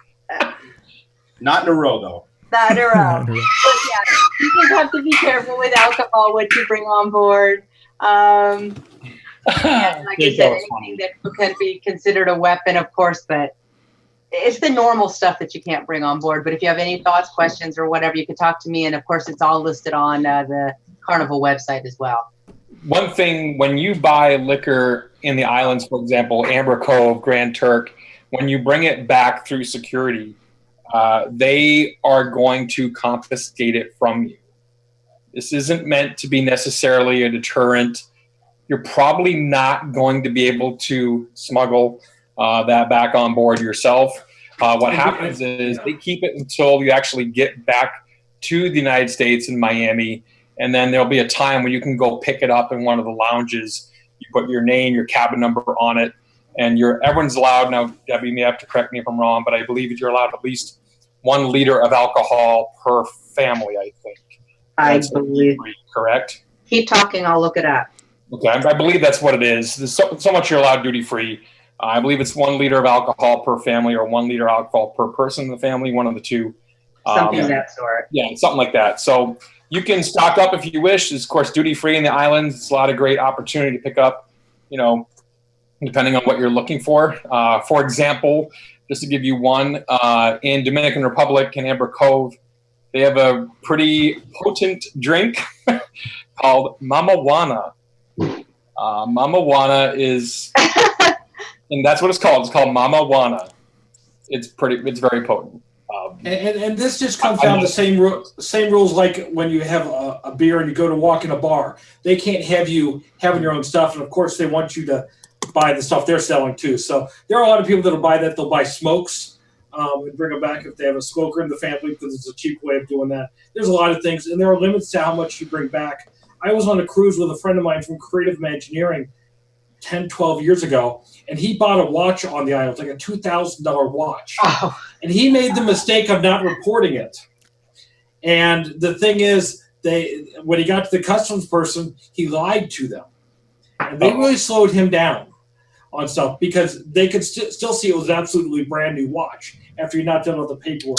Not in a row, though. Not in a row. But yeah, you just have to be careful with alcohol, what you bring on board. And like I said, anything that can be considered a weapon, of course, but it's the normal stuff that you can't bring on board. But if you have any thoughts, questions, or whatever, you can talk to me. And of course, it's all listed on the Carnival website as well. One thing, when you buy liquor in the islands, for example, Amber Cove, Grand Turk, when you bring it back through security, they are going to confiscate it from you. This isn't meant to be necessarily a deterrent. You're probably not going to be able to smuggle that back on board yourself. What happens is they keep it until you actually get back to the United States in Miami, and then there'll be a time when you can go pick it up in one of the lounges. You put your name, your cabin number on it, and everyone's allowed. Now, Debbie, you may have to correct me if I'm wrong, but I believe you're allowed at least 1 liter of alcohol per family, I think. I believe. Correct? Keep talking. I'll look it up. Okay, I believe that's what it is. There's so much you're allowed duty free. I believe it's 1 liter of alcohol per family or 1 liter alcohol per person in the family, one of the two. Something of that sort. Yeah, something like that. So you can stock up if you wish. It's, of course, duty free in the islands. It's a lot of great opportunity to pick up, depending on what you're looking for. For example, just to give you one, in Dominican Republic, in Amber Cove, they have a pretty potent drink called Mama Juana. Mama Juana is, and that's what it's called. It's called Mama Juana. It's very potent. And this just comes down to the same rules like when you have a beer and you go to walk in a bar. They can't have you having your own stuff, and of course they want you to buy the stuff they're selling too. So there are a lot of people that'll buy that. They'll buy smokes and bring them back if they have a smoker in the family because it's a cheap way of doing that. There's a lot of things, and there are limits to how much you bring back. I was on a cruise with a friend of mine from Creative Imagineering 10, 12 years ago, and he bought a watch on the island, like a $2,000 watch. Oh. And he made the mistake of not reporting it. And the thing is, when he got to the customs person, he lied to them. And they really slowed him down on stuff because they could still see it was an absolutely brand new watch after you're not done with the paperwork.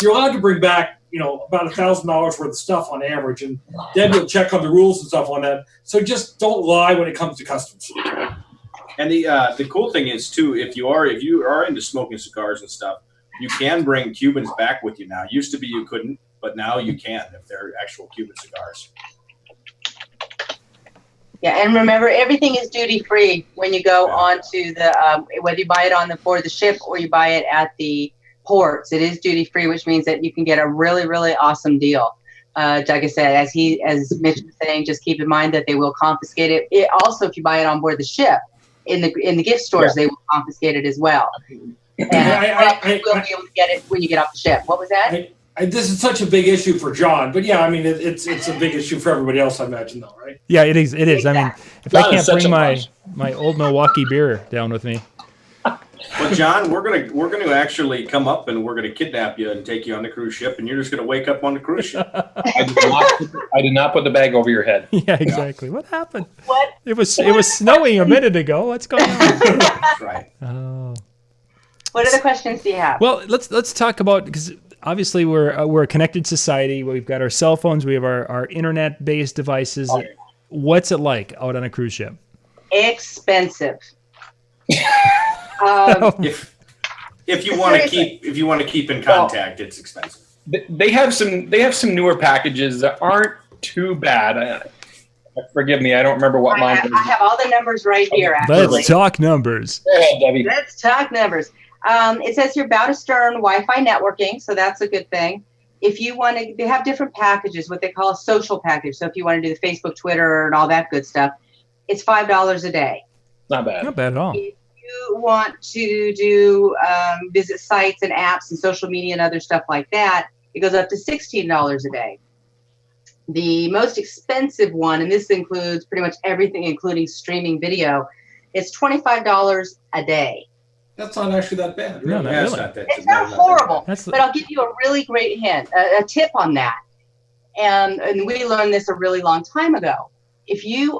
You're allowed to bring back, about $1,000 worth of stuff on average, and then you'll check on the rules and stuff on that. So just don't lie when it comes to customs. And the cool thing is too, if you are into smoking cigars and stuff, you can bring Cubans back with you now. Used to be you couldn't, but now you can if they're actual Cuban cigars. Yeah, and remember, everything is duty free when you go on to the whether you buy it for the ship or you buy it at the ports. It is duty free, which means that you can get a really, really awesome deal. Like I said, as Mitch was saying, just keep in mind that they will confiscate it. Also, if you buy it on board the ship, in the gift stores, they will confiscate it as well. And you will be able to get it when you get off the ship. What was that? This is such a big issue for John, but yeah, I mean, it's a big issue for everybody else, I imagine, though, right? Yeah, it is. It is. I mean, if John I can't is such bring a my plus. my old Milwaukee beer down with me, Well, John, we're gonna actually come up and we're gonna kidnap you and take you on the cruise ship, and you're just gonna wake up on the cruise ship. I did not put the bag over your head. yeah, exactly. What happened? What? It was snowing a minute ago. What's going on? That's right. Oh. What other questions do you have? Well, let's talk about, because obviously we're a connected society. We've got our cell phones. We have our internet-based devices. Oh, yeah. What's it like out on a cruise ship? Expensive. If you want to keep in contact, it's expensive. They have some newer packages that aren't too bad. Forgive me, I don't remember what mine is. I have all the numbers right here, actually. Let's talk numbers. Go ahead, Debbie. Let's talk numbers. It says here bow to stern Wi-Fi networking, so that's a good thing. If you want to, they have different packages, what they call a social package. So if you want to do the Facebook, Twitter, and all that good stuff, it's $5 a day. Not bad. Not bad at all. If you want to do visit sites and apps and social media and other stuff like that, it goes up to $16 a day. The most expensive one, and this includes pretty much everything, including streaming video, is $25 a day. That's not actually that bad. No, Really. not Yeah, really. It's not horrible, That's but I'll give you a really great hint, a tip on that. And we learned this a really long time ago. If you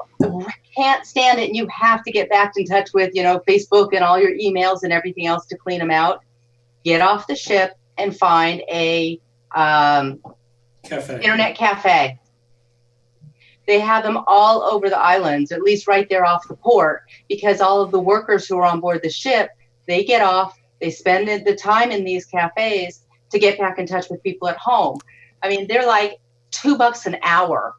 can't stand it and you have to get back in touch with, Facebook and all your emails and everything else to clean them out, get off the ship and find a internet cafe. They have them all over the islands, at least right there off the port, because all of the workers who are on board the ship, they get off, they spend the time in these cafes to get back in touch with people at home. I mean, they're like $2 an hour.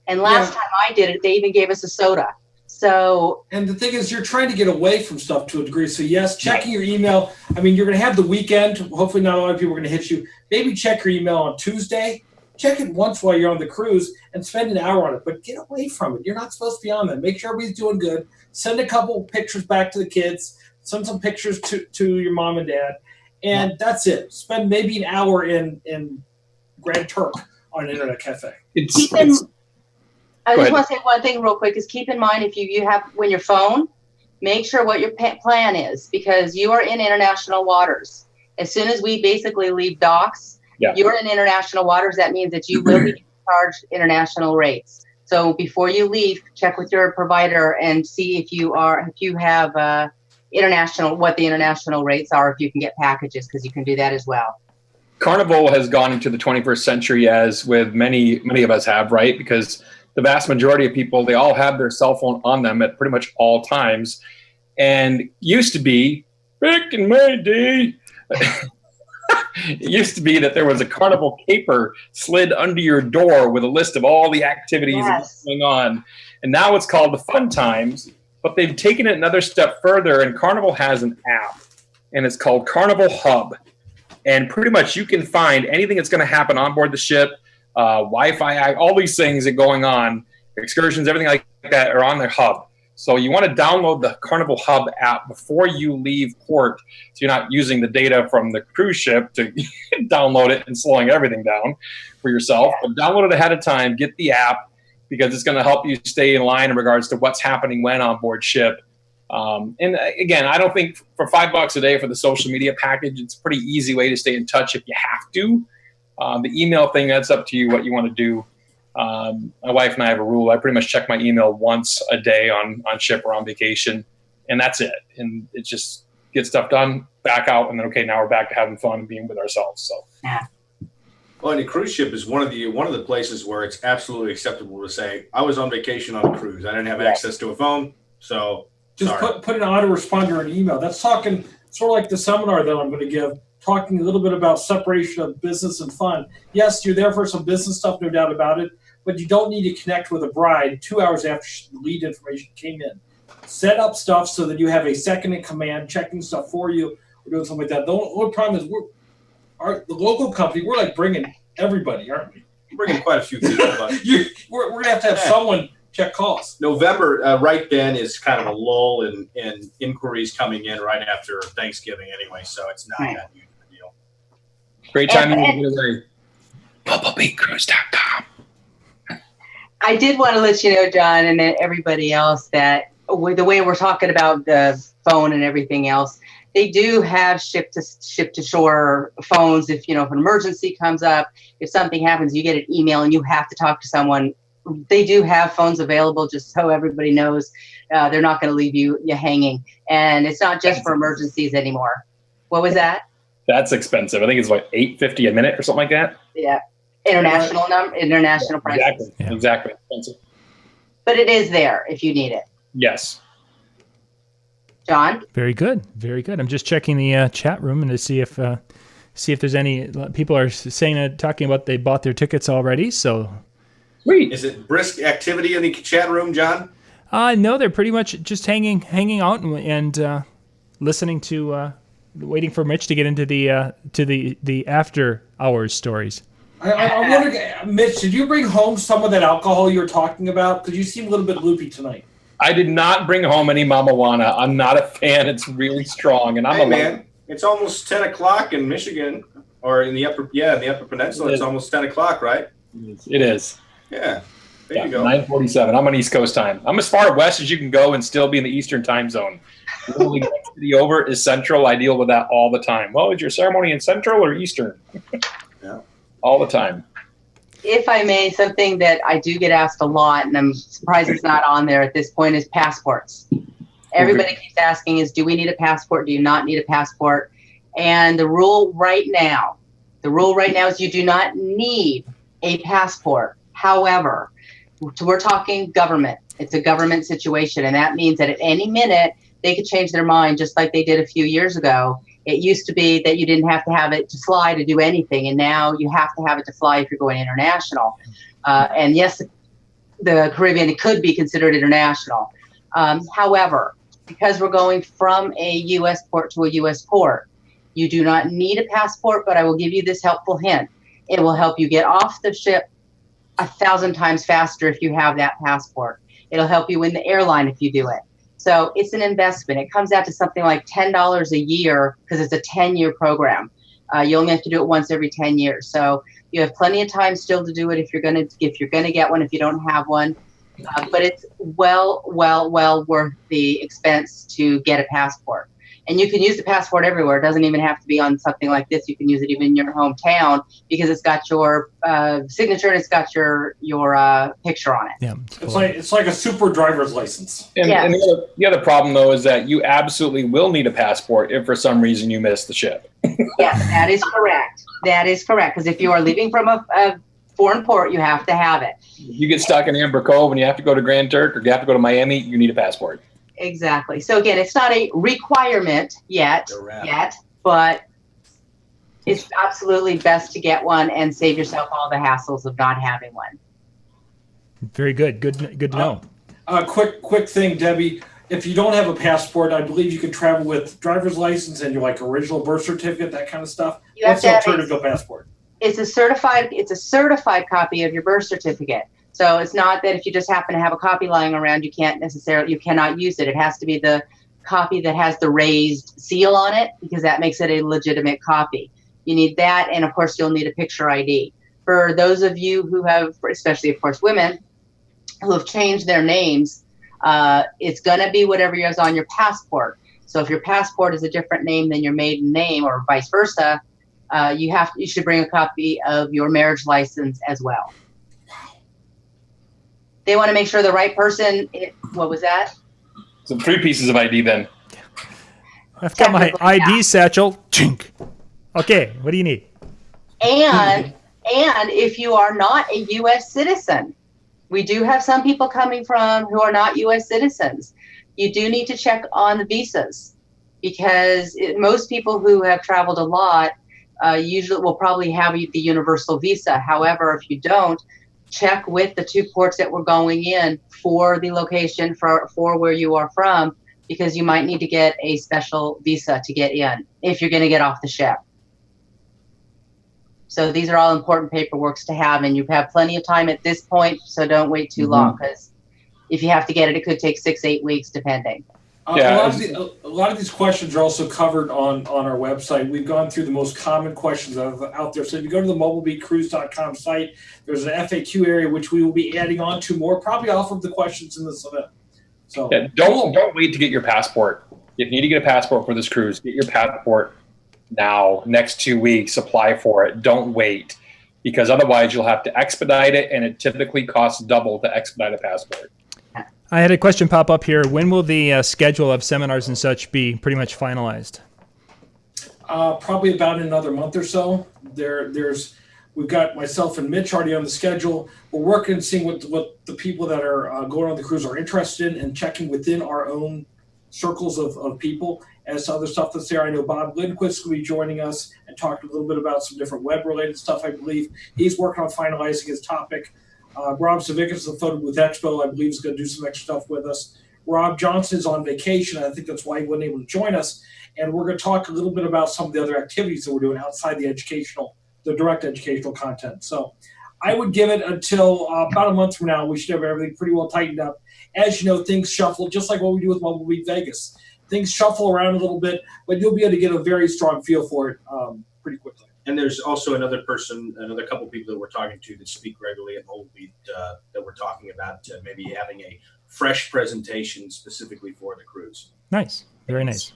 And last time I did it, they even gave us a soda. So, and the thing is, you're trying to get away from stuff to a degree. So yes, checking your email. I mean, you're going to have the weekend. Hopefully not a lot of people are going to hit you. Maybe check your email on Tuesday. Check it once while you're on the cruise and spend an hour on it, but get away from it. You're not supposed to be on that. Make sure everybody's doing good. Send a couple pictures back to the kids. Send some pictures to your mom and dad. And that's it. Spend maybe an hour in Grand Turk on an internet cafe. I just want to say one thing real quick is keep in mind if you have, when your phone, make sure what your plan is, because you are in international waters. As soon as we basically leave docks, you're in international waters. That means that you will be charged international rates. So before you leave, check with your provider and see if you have what the international rates are, if you can get packages, because you can do that as well. Carnival has gone into the 21st century, as with many of us have, right? Because the vast majority of people, they all have their cell phone on them at pretty much all times. And used to be, back in my day, it used to be that there was a Carnival caper slid under your door with a list of all the activities going on. And now it's called the Fun Times, but they've taken it another step further, and Carnival has an app, and it's called Carnival Hub. And pretty much you can find anything that's going to happen on board the ship, Wi-Fi, all these things that are going on, excursions, everything like that are on their hub. So you want to download the Carnival Hub app before you leave port, so you're not using the data from the cruise ship to download it and slowing everything down for yourself. But download it ahead of time, get the app, because it's going to help you stay in line in regards to what's happening when on board ship. And again, I don't think for $5 a day for the social media package, it's a pretty easy way to stay in touch if you have to. The email thing, that's up to you what you want to do. My wife and I have a rule. I pretty much check my email once a day on ship or on vacation, and that's it. And it just gets stuff done, back out, and then okay, now we're back to having fun and being with ourselves. So. Well, and a cruise ship is one of the places where it's absolutely acceptable to say, I was on vacation on a cruise. I didn't have access to a phone, so just put an autoresponder in email. That's talking sort of like the seminar that I'm going to give, talking a little bit about separation of business and fun. Yes, you're there for some business stuff, no doubt about it, but you don't need to connect with a bride 2 hours after the lead information came in. Set up stuff so that you have a second in command, checking stuff for you, or doing something like that. The only problem is the local company, we're like bringing everybody, aren't we? We're bringing quite a few people. But we're going to have someone check calls. November, right then, is kind of a lull in inquiries coming in right after Thanksgiving anyway, so it's not that huge of a deal. Great time to get away. BubbleBeatCruise.com. I did want to let you know, John, and everybody else, that the way we're talking about the phone and everything else, they do have ship to shore phones. If if an emergency comes up, if something happens, you get an email and you have to talk to someone. They do have phones available, just so everybody knows. They're not going to leave you hanging, and it's not just for emergencies anymore. What was that? That's expensive. I think it's like $8.50 a minute or something like that. Yeah, international prices. Exactly. Yeah. Exactly. Expensive. But it is there if you need it. Yes. John? Very good. Very good. I'm just checking the chat room and to see if there's any people are talking about they bought their tickets already. So, sweet. Is it brisk activity in the chat room, John? No, they're pretty much just hanging out and listening to waiting for Mitch to get into the after hours stories. I'm wondering, Mitch, did you bring home some of that alcohol you were talking about? Because you seem a little bit loopy tonight. I did not bring home any Mamawana. I'm not a fan. It's really strong, and man, it's almost 10 o'clock in Michigan, or in the upper peninsula. It's almost 10 o'clock, right? It is. Yeah. There you go. 9:47. I'm on East Coast time. I'm as far west as you can go and still be in the Eastern time zone. The only next city over is Central. I deal with that all the time. Well, is your ceremony in Central or Eastern? Yeah. All the time. If I may, something that I do get asked a lot, and I'm surprised it's not on there at this point, is passports. Everybody keeps asking is, do we need a passport? Do you not need a passport? And the rule right now is you do not need a passport. However, we're talking government. It's a government situation, and that means that at any minute they could change their mind, just like they did a few years ago. It used to be that you didn't have to have it to fly to do anything, and now you have to have it to fly if you're going international. And yes, the Caribbean, it could be considered international. However, because we're going from a U.S. port to a U.S. port, you do not need a passport, but I will give you this helpful hint. It will help you get off the ship 1,000 times faster if you have that passport. It'll help you in the airline if you do it. So it's an investment. It comes out to something like $10 a year because it's a 10-year program. You only have to do it once every 10 years. So you have plenty of time still to do it if you're gonna get one, if you don't have one. But it's well worth the expense to get a passport. And you can use the passport everywhere. It doesn't even have to be on something like this. You can use it even in your hometown because it's got your signature and it's got your picture on it. Yeah, it's like a super driver's license. And, yes. And the other problem, though, is that you absolutely will need a passport if for some reason you miss the ship. Yes, that is correct. That is correct. Because if you are leaving from a foreign port, you have to have it. If you get stuck in Amber Cove and you have to go to Grand Turk or you have to go to Miami, you need a passport. Exactly. So again, it's not a requirement yet, but it's absolutely best to get one and save yourself all the hassles of not having one. Very good. Good to know. Quick thing, Debbie. If you don't have a passport, I believe you can travel with driver's license and your original birth certificate, that kind of stuff. What's the alternative to a passport? It's a certified copy of your birth certificate. So it's not that if you just happen to have a copy lying around, you cannot use it. It has to be the copy that has the raised seal on it because that makes it a legitimate copy. You need that, and of course you'll need a picture ID. For those of you who have, especially of course women, who have changed their names, it's going to be whatever is on your passport. So if your passport is a different name than your maiden name or vice versa, you should bring a copy of your marriage license as well. They want to make sure the right person. What was that? So 3 pieces of ID then. I've got my ID satchel. Chink. Okay, what do you need? And if you are not a U.S. citizen, we do have some people coming from who are not U.S. citizens. You do need to check on the visas because most people who have traveled a lot usually will probably have the universal visa. However, if you don't, check with the 2 ports that we're going in for the location for where you are from, because you might need to get a special visa to get in if you're going to get off the ship. So these are all important paperworks to have, and you have plenty of time at this point, so don't wait too long because If you have to get it, it could take 6-8 weeks, depending. A lot of these questions are also covered on our website. We've gone through the most common questions out there. So if you go to the mobilebeatcruise.com site, there's an FAQ area which we will be adding on to more, probably off of the questions in this event. So don't wait to get your passport. If you need to get a passport for this cruise, get your passport now. Next 2 weeks, apply for it. Don't wait, because otherwise you'll have to expedite it, and it typically costs double to expedite a passport. I had a question pop up here. When will the schedule of seminars and such be pretty much finalized? Probably about another month or so. We've got myself and Mitch already on the schedule. We're working and seeing what the people that are going on the cruise are interested in, and checking within our own circles of people as to other stuff that's there. I know Bob Lindquist will be joining us and talk a little bit about some different web-related stuff, I believe. He's working on finalizing his topic. Rob Savickas of the Photo Booth Expo, I believe, is going to do some extra stuff with us. Rob Johnson is on vacation. I think that's why he wasn't able to join us. And we're going to talk a little bit about some of the other activities that we're doing outside the direct educational content. So I would give it until about a month from now. We should have everything pretty well tightened up. As you know, things shuffle, just like what we do with Mobile Week Vegas. Things shuffle around a little bit, but you'll be able to get a very strong feel for it pretty quickly. And there's also another couple people that we're talking to that speak regularly at Mobile Beat that we're talking about maybe having a fresh presentation specifically for the cruise. Nice. Very nice.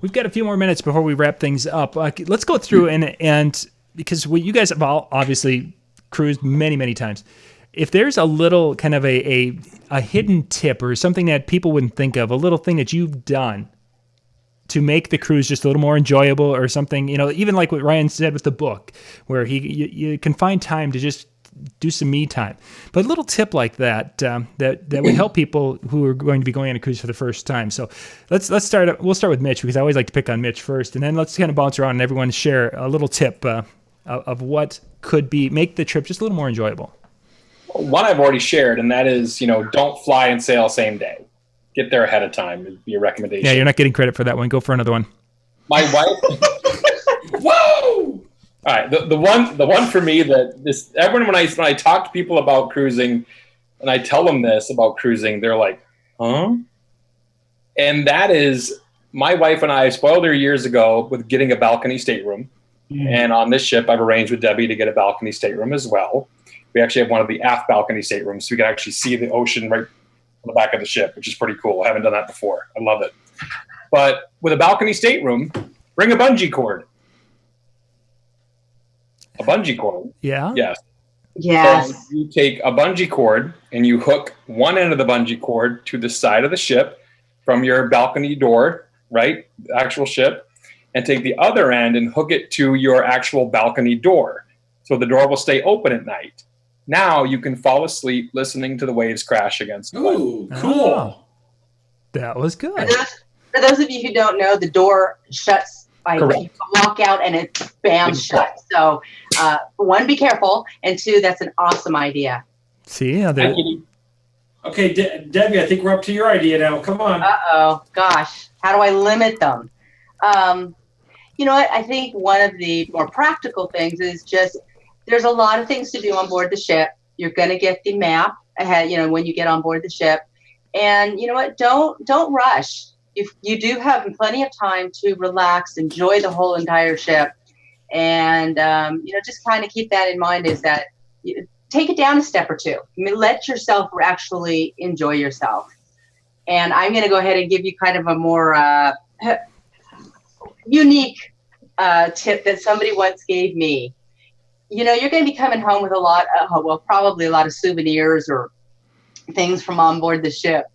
We've got a few more minutes before we wrap things up. Let's go through and because you guys have all obviously cruised many, many times. If there's a little kind of a hidden tip or something that people wouldn't think of, a little thing that you've done to make the cruise just a little more enjoyable, or something, even like what Ryan said with the book, where you can find time to just do some me time. But a little tip like that that would help people who are going to be going on a cruise for the first time. So let's start. We'll start with Mitch, because I always like to pick on Mitch first, and then let's kind of bounce around and everyone share a little tip of what could make the trip just a little more enjoyable. One I've already shared, and that is, don't fly and sail same day. Get there ahead of time would be a recommendation. Yeah, you're not getting credit for that one. Go for another one. My wife. Whoa! All right, the one for me that everyone when I talk to people about cruising, and I tell them this about cruising, they're like, huh? And that is, my wife and I spoiled her years ago with getting a balcony stateroom. And on this ship, I've arranged with Debbie to get a balcony stateroom as well. We actually have one of the aft balcony staterooms, so we can actually see the ocean right on the back of the ship, which is pretty cool. I haven't done that before. I love it. But with a balcony stateroom, bring a bungee cord. A bungee cord. Yeah? Yes. Yes. So you take a bungee cord and you hook one end of the bungee cord to the side of the ship from your balcony door, right? The actual ship. And take the other end and hook it to your actual balcony door. So the door will stay open at night. Now you can fall asleep listening to the waves crash against the Ooh, cool. Oh, that was good. For those of you who don't know, the door shuts. Correct. You can walk out and it's bam shut. So, one, be careful, and two, that's an awesome idea. See, Okay, Debbie, I think we're up to your idea now. Come on. Gosh, how do I limit them? You know what? I think one of the more practical things is just there's a lot of things to do on board the ship. You're going to get the map ahead, when you get on board the ship. And you know what? Don't rush. You do have plenty of time to relax, enjoy the whole entire ship. And, just kind of keep that in mind, is that take it down a step or two. Let yourself actually enjoy yourself. And I'm going to go ahead and give you kind of a more unique tip that somebody once gave me. You're going to be coming home with probably a lot of souvenirs or things from on board the ship.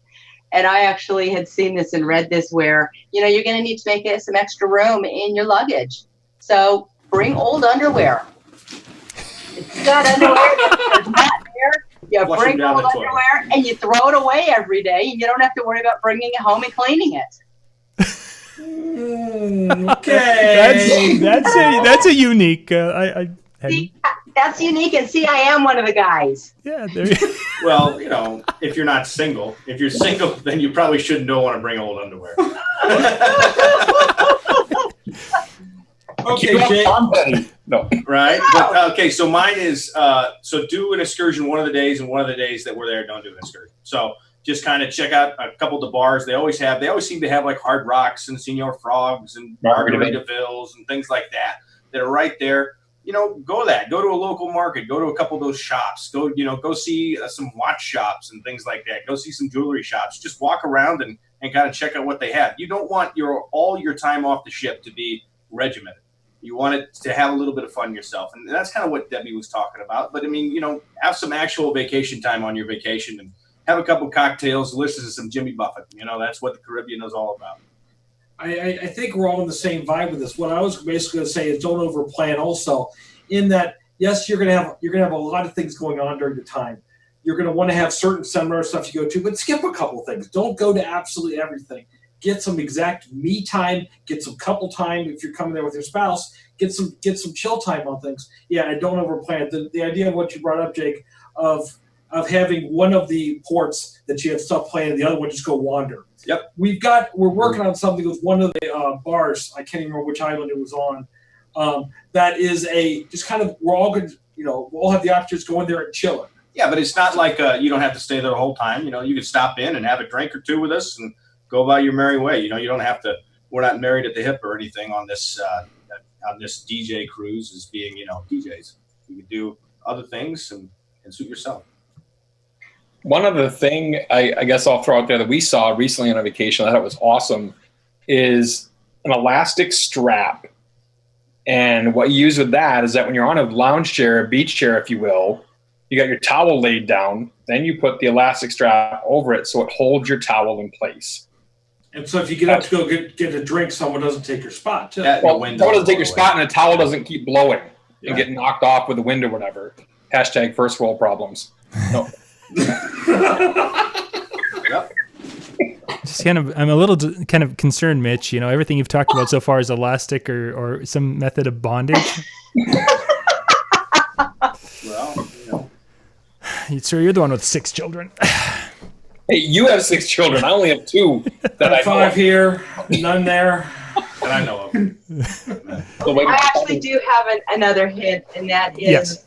And I actually had seen this and read this where, you're going to need to make some extra room in your luggage. So bring old underwear. If you got underwear that's not there, you bring old underwear and you throw it away every day. And you don't have to worry about bringing it home and cleaning it. Okay. That's a unique. See, that's unique, and see, I am one of the guys. Yeah. Well, if you're not single, if you're single, then you probably don't want to bring old underwear. Okay, Jay. No. Right? But, okay, so mine is, so do an excursion one of the days, and one of the days that we're there, don't do an excursion. So just kind of check out a couple of the bars. They always seem to have like Hard Rocks and Senor Frogs and Margaritavilles and things like that are right there. You know, go to a local market, go to a couple of those shops, go see some watch shops and things like that. Go see some jewelry shops. Just walk around and kind of check out what they have. You don't want all your time off the ship to be regimented. You want it to have a little bit of fun yourself. And that's kind of what Debbie was talking about. But I mean, you know, have some actual vacation time on your vacation and have a couple cocktails, listen to some Jimmy Buffett. You know, that's what the Caribbean is all about. I think we're all in the same vibe with this. What I was basically going to say is don't overplan also, in that, yes, you're going to have a lot of things going on during the time. You're going to want to have certain seminar stuff you go to, but skip a couple things. Don't go to absolutely everything. Get some exact me time, get some couple time if you're coming there with your spouse, get some chill time on things. Yeah, and don't overplan. The idea of what you brought up, Jake, of having one of the ports that you have stuff planned and the other one just go wander. Yep. We're working on something with one of the bars. I can't even remember which island it was on. That is just kind of, we're all going to, you know, we'll all have the option to go in there and chill it. Yeah, but it's not like you don't have to stay there the whole time. You know, you can stop in and have a drink or two with us and go about your merry way. You know, you don't have to. We're not married at the hip or anything on this DJ cruise as being, you know, DJs. You can do other things and suit yourself. One other thing I guess I'll throw out there that we saw recently on a vacation, I thought it was awesome, is an elastic strap. And what you use with that is that when you're on a lounge chair, a beach chair, if you will, you got your towel laid down, then you put the elastic strap over it so it holds your towel in place. And so if you get up to go get a drink, someone doesn't take your spot, too. Well, someone doesn't take your spot and the towel doesn't keep blowing and get knocked off with the wind or whatever. Hashtag first world problems. No. Yep. Just I'm a little kind of concerned, Mitch. You know, everything you've talked about so far is elastic or some method of bondage. Well, you know. Sir, you're the one with 6 children. Hey, you have 6 children. I only have 2 that I know 5 of. here, none there. That I know of. I actually do have another hint, and that is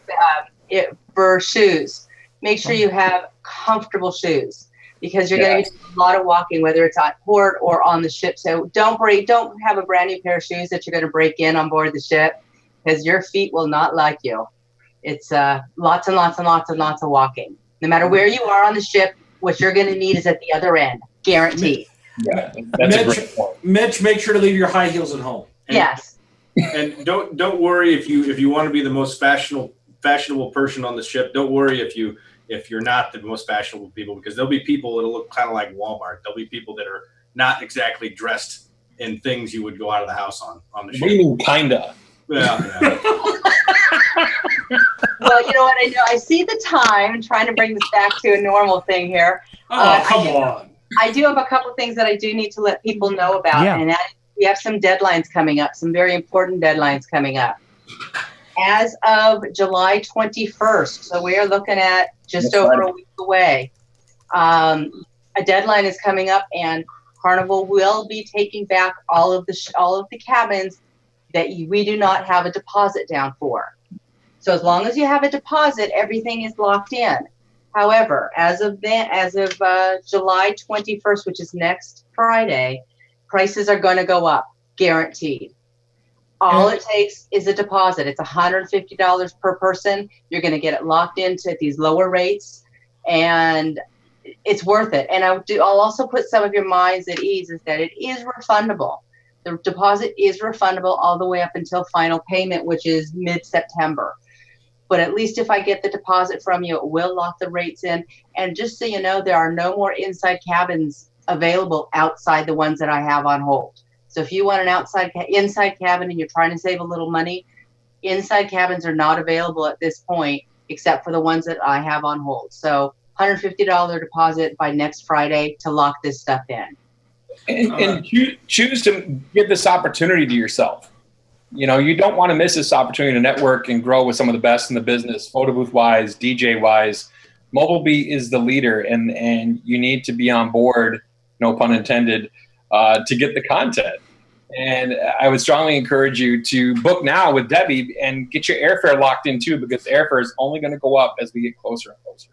for shoes. Make sure you have comfortable shoes because you're going to be doing a lot of walking, whether it's on port or on the ship. So don't have a brand new pair of shoes that you're going to break in on board the ship because your feet will not like you. It's lots and lots and lots and lots of walking. No matter where you are on the ship, what you're going to need is at the other end, guaranteed. Yeah, that's a great point. Mitch, make sure to leave your high heels at home. Yes. And don't worry if you want to be the most fashionable person on the ship. Don't worry if you're not the most fashionable people, because there'll be people that'll look kind of like Walmart. There'll be people that are not exactly dressed in things you would go out of the house on the ship. What do you mean, kinda? Yeah. Well, you know what? I see the time trying to bring this back to a normal thing here. Oh, come on. I do have a couple of things that I do need to let people know about, and that we have some deadlines coming up, some very important deadlines coming up. As of July 21st, so we are looking at just over a week away. A deadline is coming up, and Carnival will be taking back all of the cabins that we do not have a deposit down for. So as long as you have a deposit, everything is locked in. However, as of July 21st, which is next Friday, prices are going to go up, guaranteed. All it takes is a deposit. It's $150 per person. You're going to get it locked into these lower rates, and it's worth it. And I'll also put some of your minds at ease is that it is refundable. The deposit is refundable all the way up until final payment, which is mid-September. But at least if I get the deposit from you, it will lock the rates in. And just so you know, there are no more inside cabins available outside the ones that I have on hold. So if you want an inside cabin and you're trying to save a little money, inside cabins are not available at this point, except for the ones that I have on hold. So $150 deposit by next Friday to lock this stuff in. And choose to give this opportunity to yourself. You know, you don't want to miss this opportunity to network and grow with some of the best in the business, photo booth wise, DJ wise. Mobileby is the leader, and you need to be on board, no pun intended, to get the content. And I would strongly encourage you to book now with Debbie and get your airfare locked in too, because airfare is only going to go up as we get closer and closer.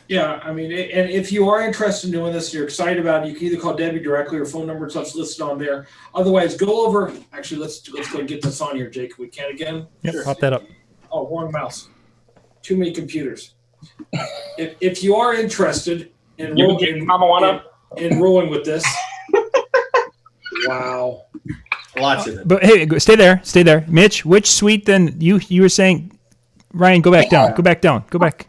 Yeah, I mean, and if you are interested in doing this, you're excited about it, you can either call Debbie directly or phone number stuff's listed on there. Otherwise, go over. Actually, let's go and get this on here, Jake. We can again. Yep, Sure. pop that up. Oh, wrong mouse. Too many computers. If you are interested in rolling with this, wow, Lots of it. But hey, stay there. Mitch, which suite then? You were saying, Ryan, go back down. Go back.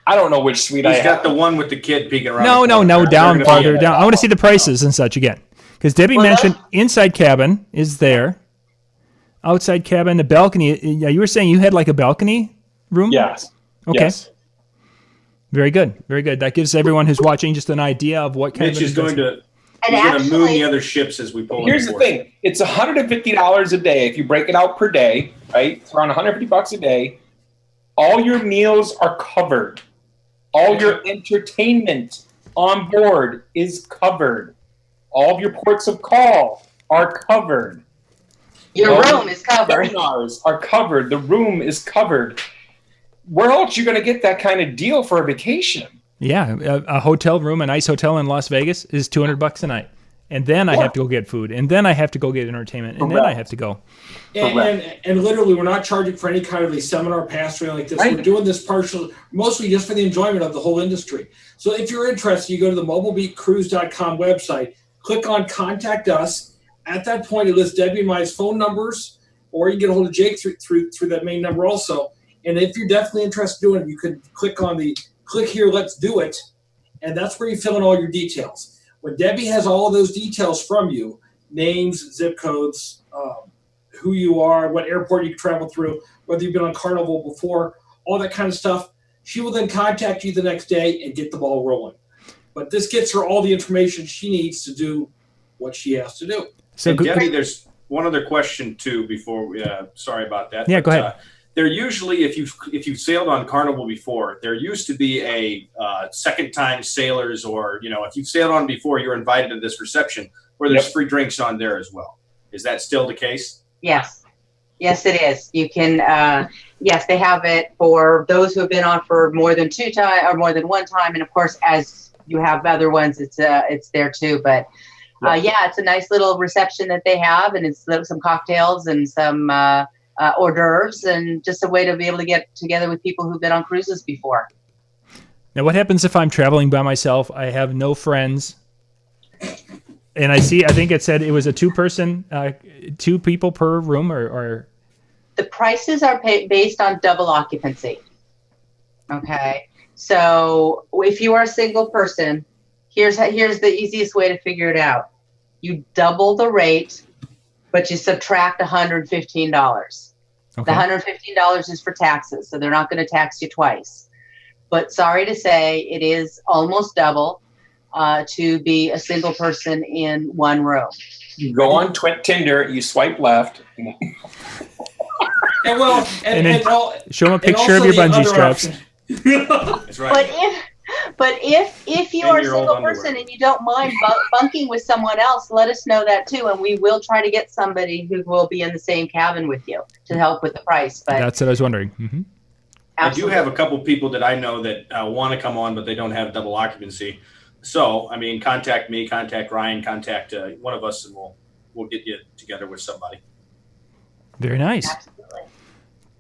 I don't know which suite He's I got have. the one with the kid peeking around. No, down, farther down. I want to see the prices and such again. Because Debbie mentioned inside cabin is there. Outside cabin, the balcony. Yeah, you were saying you had like a balcony room? Yes. Okay. Yes. Very good. That gives everyone who's watching just an idea of what kind Mitch of is going to And moon the other ships as we pull in. Here's the thing. It's $150 a day. If you break it out per day, right? It's around $150 a day. All your meals are covered. All your entertainment on board is covered. All of your ports of call are covered. Your room is covered. Seminars are covered. The room is covered. Where else are you going to get that kind of deal for a vacation? Yeah, a hotel room, a nice hotel in Las Vegas is $200 a night. And then I have to go get food. And then I have to go get entertainment. And then I have to go. And literally, we're not charging for any kind of a seminar pass or anything like this. Right. We're doing this mostly just for the enjoyment of the whole industry. So if you're interested, you go to the mobilebeatcruise.com website, click on Contact Us. At that point, it lists Debbie and my phone numbers, or you can get a hold of Jake through that main number also. And if you're definitely interested in doing it, you can click on the click here, let's do it. And that's where you fill in all your details. When Debbie has all of those details from you, names, zip codes, who you are, what airport you travel through, whether you've been on Carnival before, all that kind of stuff, she will then contact you the next day and get the ball rolling. But this gets her all the information she needs to do what she has to do. So Debbie, there's one other question too before we, sorry about that. Yeah, go ahead. There usually, if you've sailed on Carnival before, there used to be a second-time sailors, or if you've sailed on before, you're invited to this reception where there's free drinks on there as well. Is that still the case? Yes, it is. You can. Yes, they have it for those who have been on for more than two times or more than one time, and of course, as you have other ones, it's there too. But it's a nice little reception that they have, and it's some cocktails and some hors d'oeuvres, and just a way to be able to get together with people who've been on cruises before. Now, what happens if I'm traveling by myself? I have no friends, and I think it said it was a two-person, 2 people per room, or the prices are based on double occupancy. Okay, so if you are a single person, here's the easiest way to figure it out. You double the rate, but you subtract $115. Okay. The $115 is for taxes, so they're not going to tax you twice. But sorry to say, it is almost double to be a single person in one room. You go on Tinder, you swipe left. And show them a picture of your bungee straps. That's right. But if you are a single person and you don't mind bunking with someone else, let us know that too, and we will try to get somebody who will be in the same cabin with you to help with the price. But that's what I was wondering. Mm-hmm. I do have a couple people that I know that want to come on, but they don't have double occupancy. So, I mean, contact me, contact Ryan, contact one of us, and we'll get you together with somebody. Very nice. Absolutely.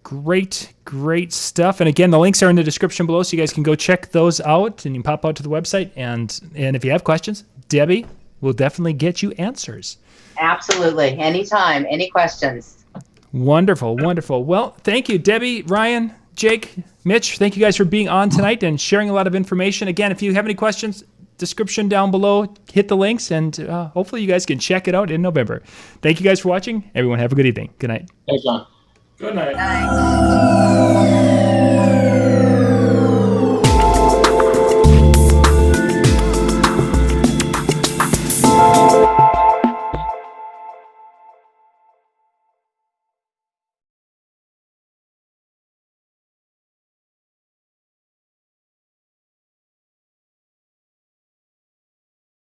Great stuff. And again, the links are in the description below, so you guys can go check those out, and you can pop out to the website. And if you have questions, Debbie will definitely get you answers. Absolutely. Anytime. Any questions. Wonderful. Well, thank you, Debbie, Ryan, Jake, Mitch. Thank you guys for being on tonight and sharing a lot of information. Again, if you have any questions, description down below, hit the links, and hopefully you guys can check it out in November. Thank you guys for watching. Everyone have a good evening. Good night. Thanks, John. Good night. Nice.